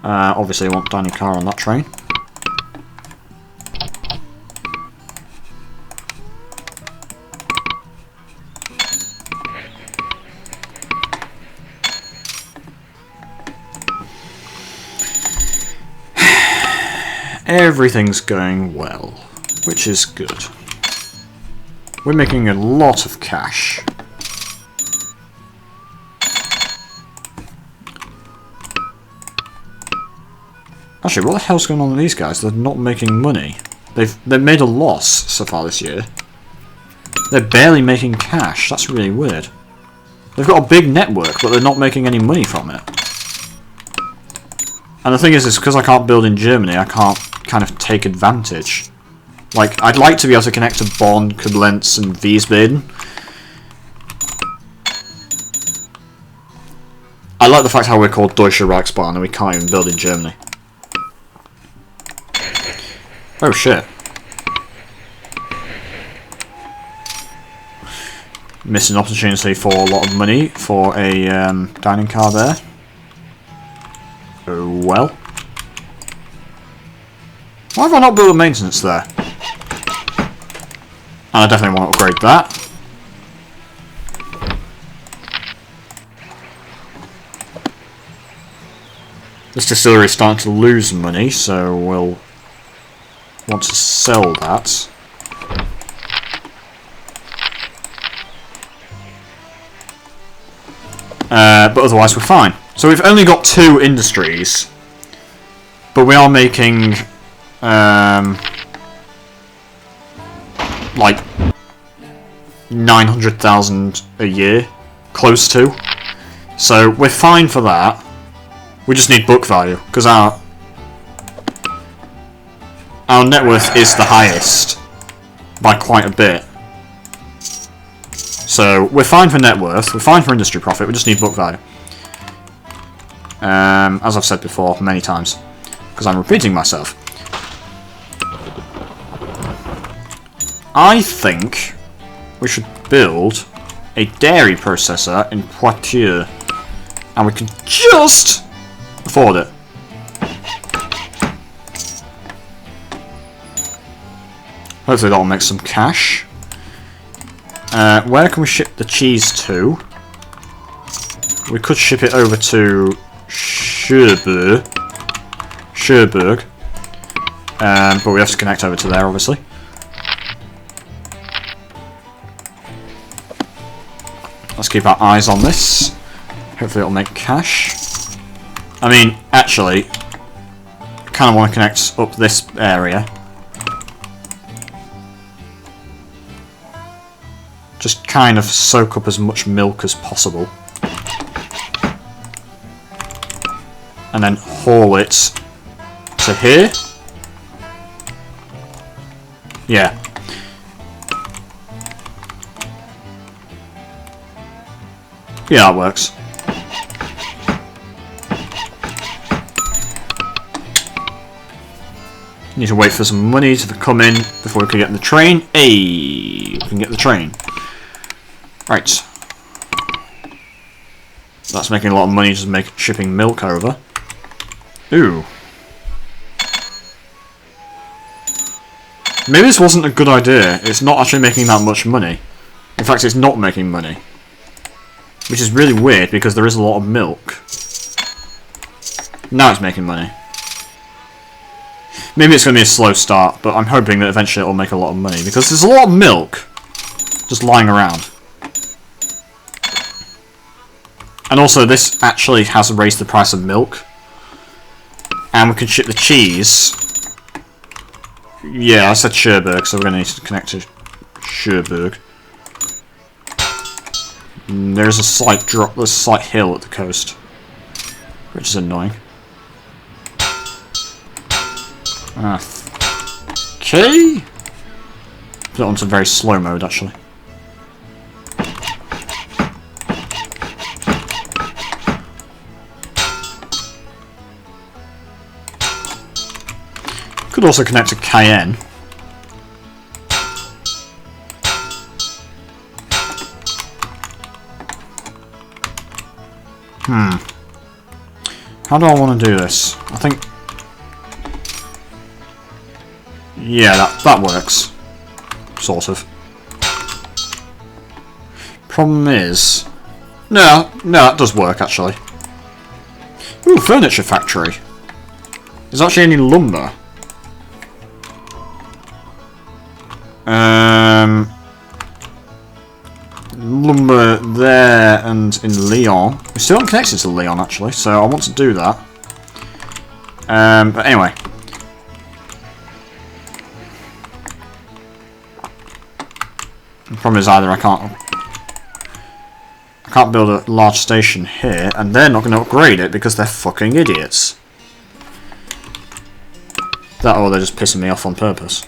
Obviously I want Danny Car on that train. Everything's going well, which is good. We're making a lot of cash. Actually, what the hell's going on with these guys? They're not making money. They've made a loss so far this year. They're barely making cash. That's really weird. They've got a big network, but they're not making any money from it. And the thing is because I can't build in Germany, I can't kind of take advantage. Like, I'd like to be able to connect to Bonn, Koblenz, and Wiesbaden. I like the fact how we're called Deutsche Reichsbahn and we can't even build in Germany. Oh shit. Missing opportunity for a lot of money for a dining car there. Oh well. Why have I not built a maintenance there? And I definitely want to upgrade that. This distillery is starting to lose money, so we'll want to sell that. But otherwise we're fine. So we've only got 2 industries, but we are making like 900,000 a year, close to. So we're fine for that. We just need book value because our net worth is the highest by quite a bit. So we're fine for net worth, we're fine for industry profit, we just need book value. As I've said before many times, because I'm repeating myself. I think we should build a dairy processor in Poitiers, and we can just afford it. Hopefully that'll make some cash. Where can we ship the cheese to? We could ship it over to Cherbourg, but we have to connect over to there, obviously. Let's keep our eyes on this. Hopefully it'll make cash. I mean, actually, I kind of want to connect up this area. Just kind of soak up as much milk as possible. And then haul it to here. Yeah. Yeah, that works. Need to wait for some money to come in before we can get in the train. Hey, we can get the train. Right. That's making a lot of money just shipping milk over. Ooh. Maybe this wasn't a good idea. It's not actually making that much money. In fact, it's not making money. Which is really weird because there is a lot of milk. Now it's making money. Maybe it's going to be a slow start, but I'm hoping that eventually it will make a lot of money because there's a lot of milk just lying around. And also this actually has raised the price of milk. And we can ship the cheese. Yeah, I said Cherbourg, so we're going to need to connect to Cherbourg. There's a slight drop, there's a slight hill at the coast, which is annoying. Okay. Put it onto very slow mode, actually. Could also connect to Cayenne. How do I want to do this? I think... Yeah, that works. Sort of. Problem is... No, that does work, actually. Ooh, furniture factory. Is there actually any lumber? Lumber there and in Lyon. We're still not connected to Lyon, actually, so I want to do that. But anyway. The problem is either I can't build a large station here, and they're not going to upgrade it because they're fucking idiots. That or they're just pissing me off on purpose.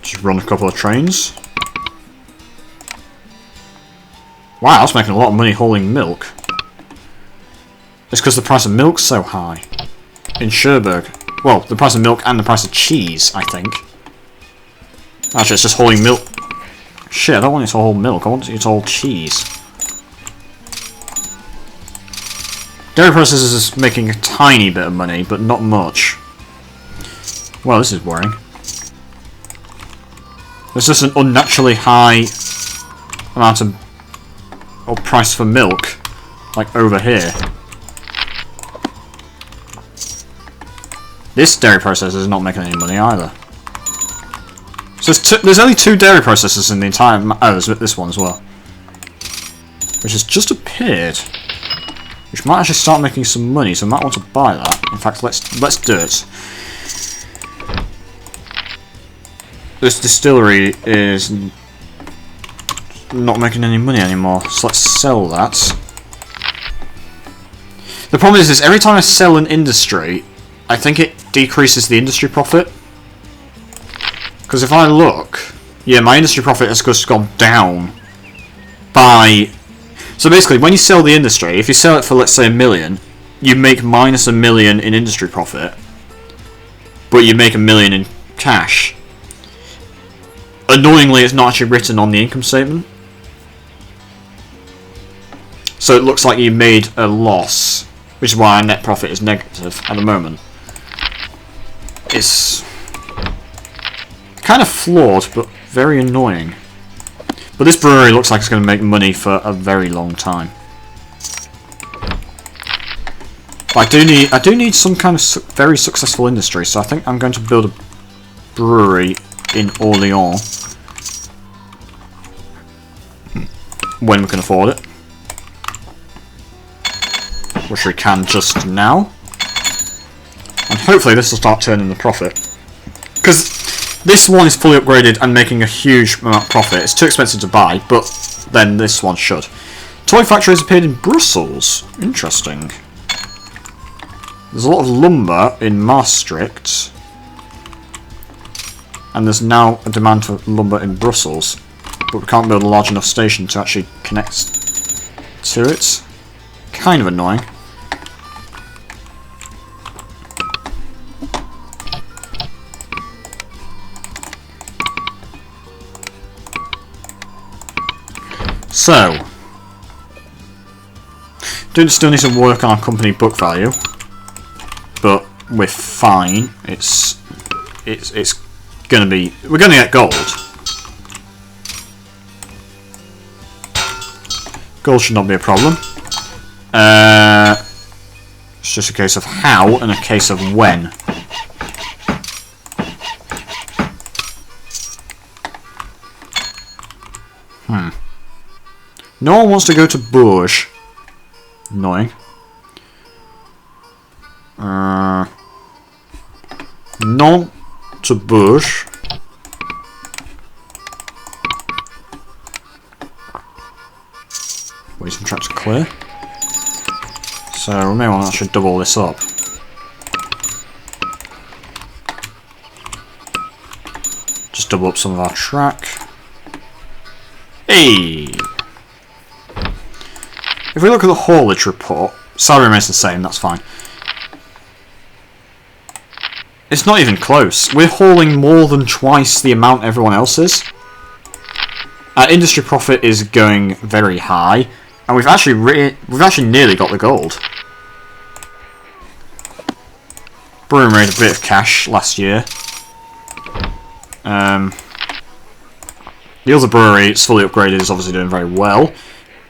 Just run a couple of trains. Wow, I was making a lot of money hauling milk. It's because the price of milk's so high. In Cherbourg. Well, the price of milk and the price of cheese, I think. Actually, it's just hauling milk. Shit, I don't want it to haul milk, I want it to haul cheese. Dairy processors is making a tiny bit of money, but not much. Well, this is worrying. There's just an unnaturally high amount of price for milk, like over here. This dairy processor is not making any money either. So there's only 2 dairy processors in the entire oh, there's this one as well. Which has just appeared. Which might actually start making some money, so I might want to buy that. In fact, let's do it. This distillery is not making any money anymore, so let's sell that. The problem is every time I sell an industry, I think it decreases the industry profit. Because if I look, yeah, my industry profit has just gone down by... So basically, when you sell the industry, if you sell it for, let's say, $1 million, you make minus $1 million in industry profit, but you make $1 million in cash. Annoyingly, it's not actually written on the income statement. So it looks like you made a loss, which is why our net profit is negative at the moment. It's kind of flawed, but very annoying. But this brewery looks like it's going to make money for a very long time. But I do need some kind of very successful industry, so I think I'm going to build a brewery in Orléans when we can afford it, which we can just now. And hopefully this will start turning the profit. Because this one is fully upgraded and making a huge amount of profit. It's too expensive to buy, but then this one should. Toy factory has appeared in Brussels. Interesting. There's a lot of lumber in Maastricht. And there's now a demand for lumber in Brussels. But we can't build a large enough station to actually connect to it. Kind of annoying. So, do still need to work on our company book value, but we're fine. It's gonna be, we're gonna get gold. Gold should not be a problem. It's just a case of how and a case of when. No one wants to go to Bourges. Annoying. Non to Bourges. Wait some tracks to clear. So we may want to actually double this up. Just double up some of our track. Hey! if we look at the haulage report, salary remains the same, that's fine. It's not even close. We're hauling more than twice the amount everyone else is. Our industry profit is going very high, and we've actually nearly got the gold. Brewery made a bit of cash last year. The other brewery, it's fully upgraded, is obviously doing very well.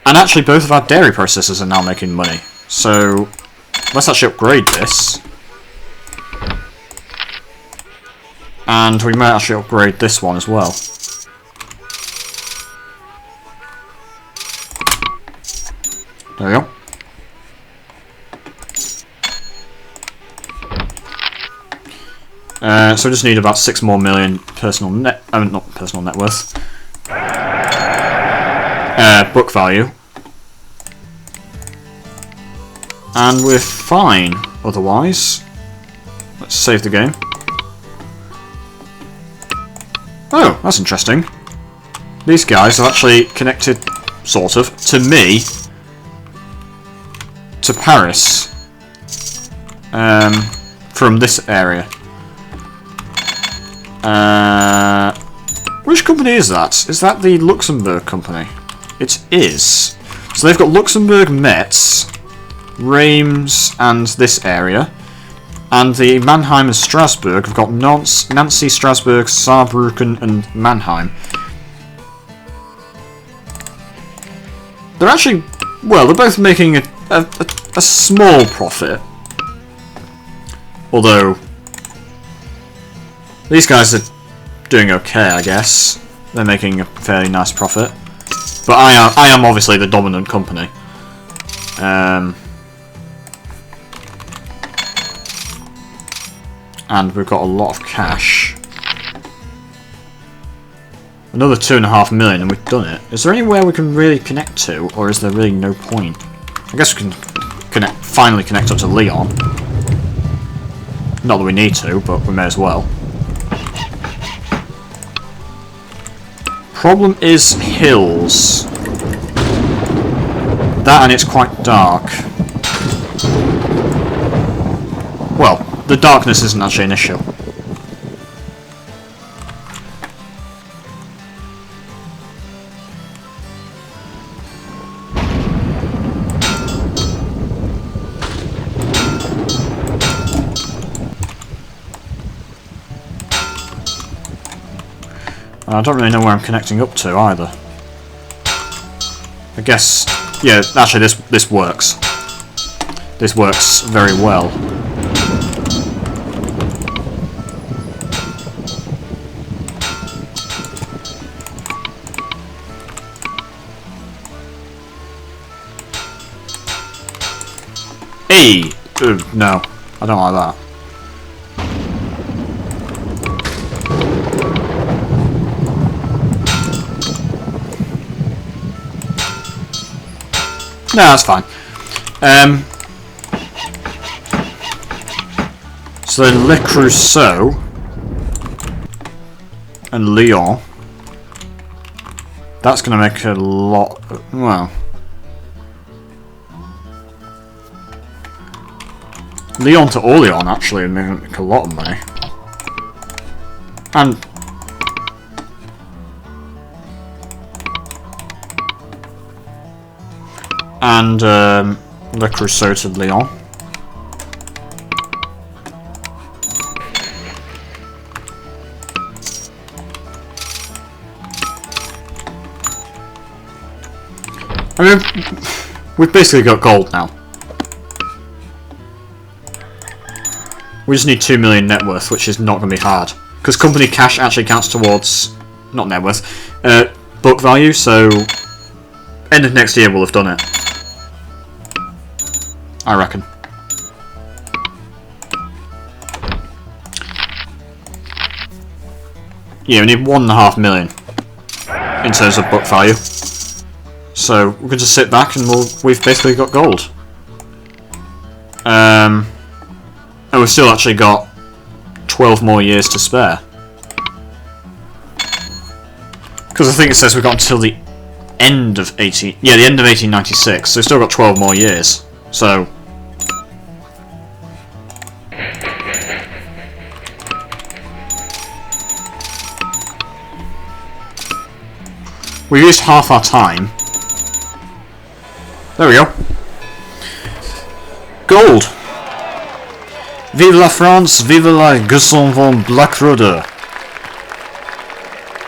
And actually both of our dairy processors are now making money. So let's actually upgrade this. And we might actually upgrade this one as well. There we go. So we just need about 6 more million personal net, not personal net worth. Book value. And we're fine otherwise. Let's save the game. Oh, that's interesting. These guys are actually connected, sort of, to me, to Paris, from this area. Which company is that? Is that the Luxembourg company? It is. So they've got Luxembourg, Metz, Reims, and this area. And the Mannheim and Strasbourg have got Nancy, Strasbourg, Saarbrücken, and Mannheim. They're actually, well, they're both making a small profit. Although, these guys are doing okay, I guess. They're making a fairly nice profit. But I am obviously the dominant company. And we've got a lot of cash. Another 2.5 million and we've done it. Is there anywhere we can really connect to, or is there really no point? I guess we can finally connect up to Lyon. Not that we need to, but we may as well. Problem is hills. That and it's quite dark. Well, the darkness isn't actually an issue. I don't really know where I'm connecting up to either. I guess, yeah, actually this works. This works very well. Hey! No, I don't like that. No, that's fine. So then Le Creusot and Lyon. That's going to make a lot. Well, Lyon to Orléans actually would make a lot of money. And Le Creusot to Lyon. I mean, we've basically got gold now. We just need 2 million net worth, which is not going to be hard. Because company cash actually counts towards, not net worth, book value, so end of next year we'll have done it. I reckon. Yeah, we need 1.5 million in terms of book value. So we can just sit back and we've basically got gold. And we've still actually got 12 more years to spare. Because I think it says we've got until the end of the end of 1896. So we've still got 12 more years. So we've used half our time. There we go. Gold. Vive la France, vive la Gueson von Blackrudder.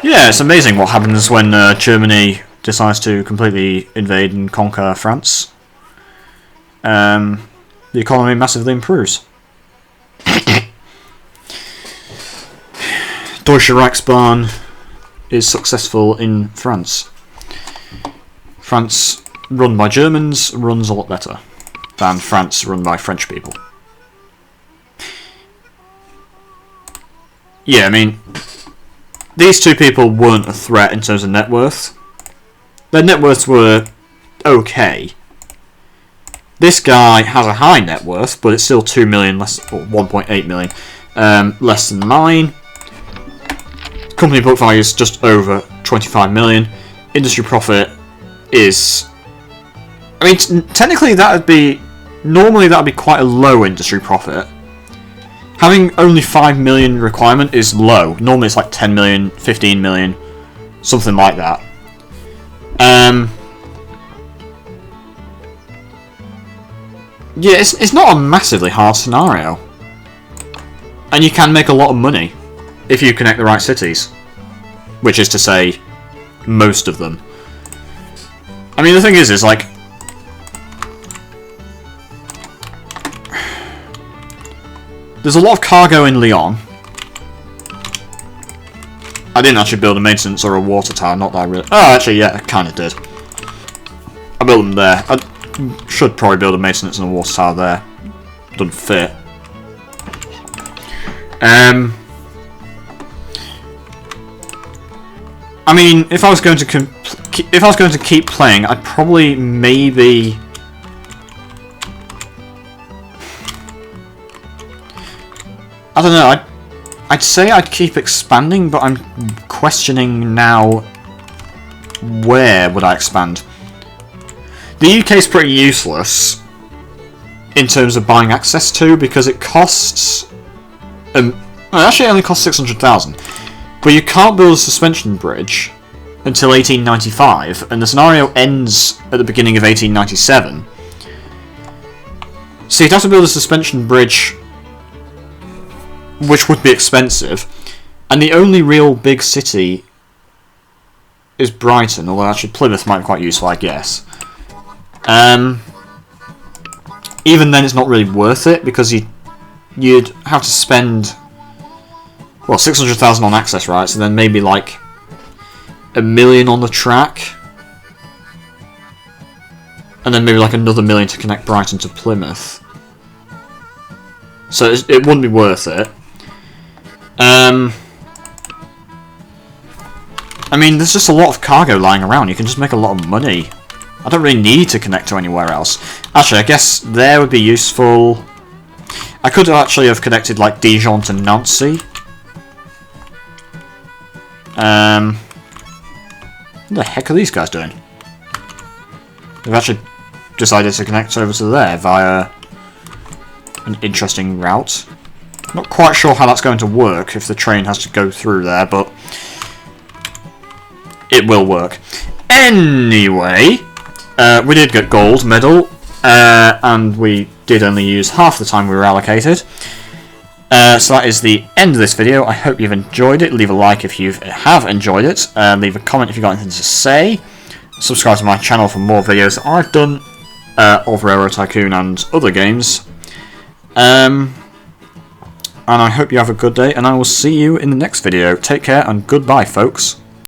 Yeah, it's amazing what happens when Germany decides to completely invade and conquer France. The economy massively improves. Deutsche Reichsbahn is successful in France. France, run by Germans, runs a lot better than France run by French people. Yeah, I mean, these two people weren't a threat in terms of net worth. Their net worths were okay. This guy has a high net worth, but it's still 2 million less, or 1.8 million less than mine. Company book value is just over 25 million. Industry profit is, I mean, technically normally that would be quite a low industry profit. Having only 5 million requirement is low. Normally it's like 10 million, 15 million, something like that. Yeah, it's not a massively hard scenario. And you can make a lot of money if you connect the right cities. Which is to say, most of them. I mean, the thing is like, there's a lot of cargo in Lyon. I didn't actually build a maintenance or a water tower, not that I really... Oh, actually, yeah, I kind of did. I built them there. I should probably build a maintenance and a water tower there. Doesn't fit. I mean, if I was going to keep playing, I'd probably maybe... I don't know, I'd say I'd keep expanding, but I'm questioning now where would I expand. The UK is pretty useless in terms of buying access to, because it costs... well, actually it only costs 600,000. But you can't build a suspension bridge until 1895, and the scenario ends at the beginning of 1897. So you'd have to build a suspension bridge, which would be expensive, and the only real big city is Brighton, although actually Plymouth might be quite useful, I guess. Even then it's not really worth it, because you'd have to spend, well, 600,000 on access rights, and then maybe like $1 million on the track, and then maybe like another $1 million to connect Brighton to Plymouth. So it wouldn't be worth it. I mean, there's just a lot of cargo lying around. You can just make a lot of money. I don't really need to connect to anywhere else. Actually, I guess there would be useful. I could actually have connected like Dijon to Nancy. What the heck are these guys doing? They've actually decided to connect over to there via an interesting route. Not quite sure how that's going to work if the train has to go through there, but it will work. Anyway, we did get gold medal, and we did only use half the time we were allocated. So that is the end of this video. I hope you've enjoyed it. Leave a like if you have enjoyed it. Leave a comment if you've got anything to say. Subscribe to my channel for more videos that I've done of Railroad Tycoon and other games. And I hope you have a good day, and I will see you in the next video. Take care, and goodbye, folks.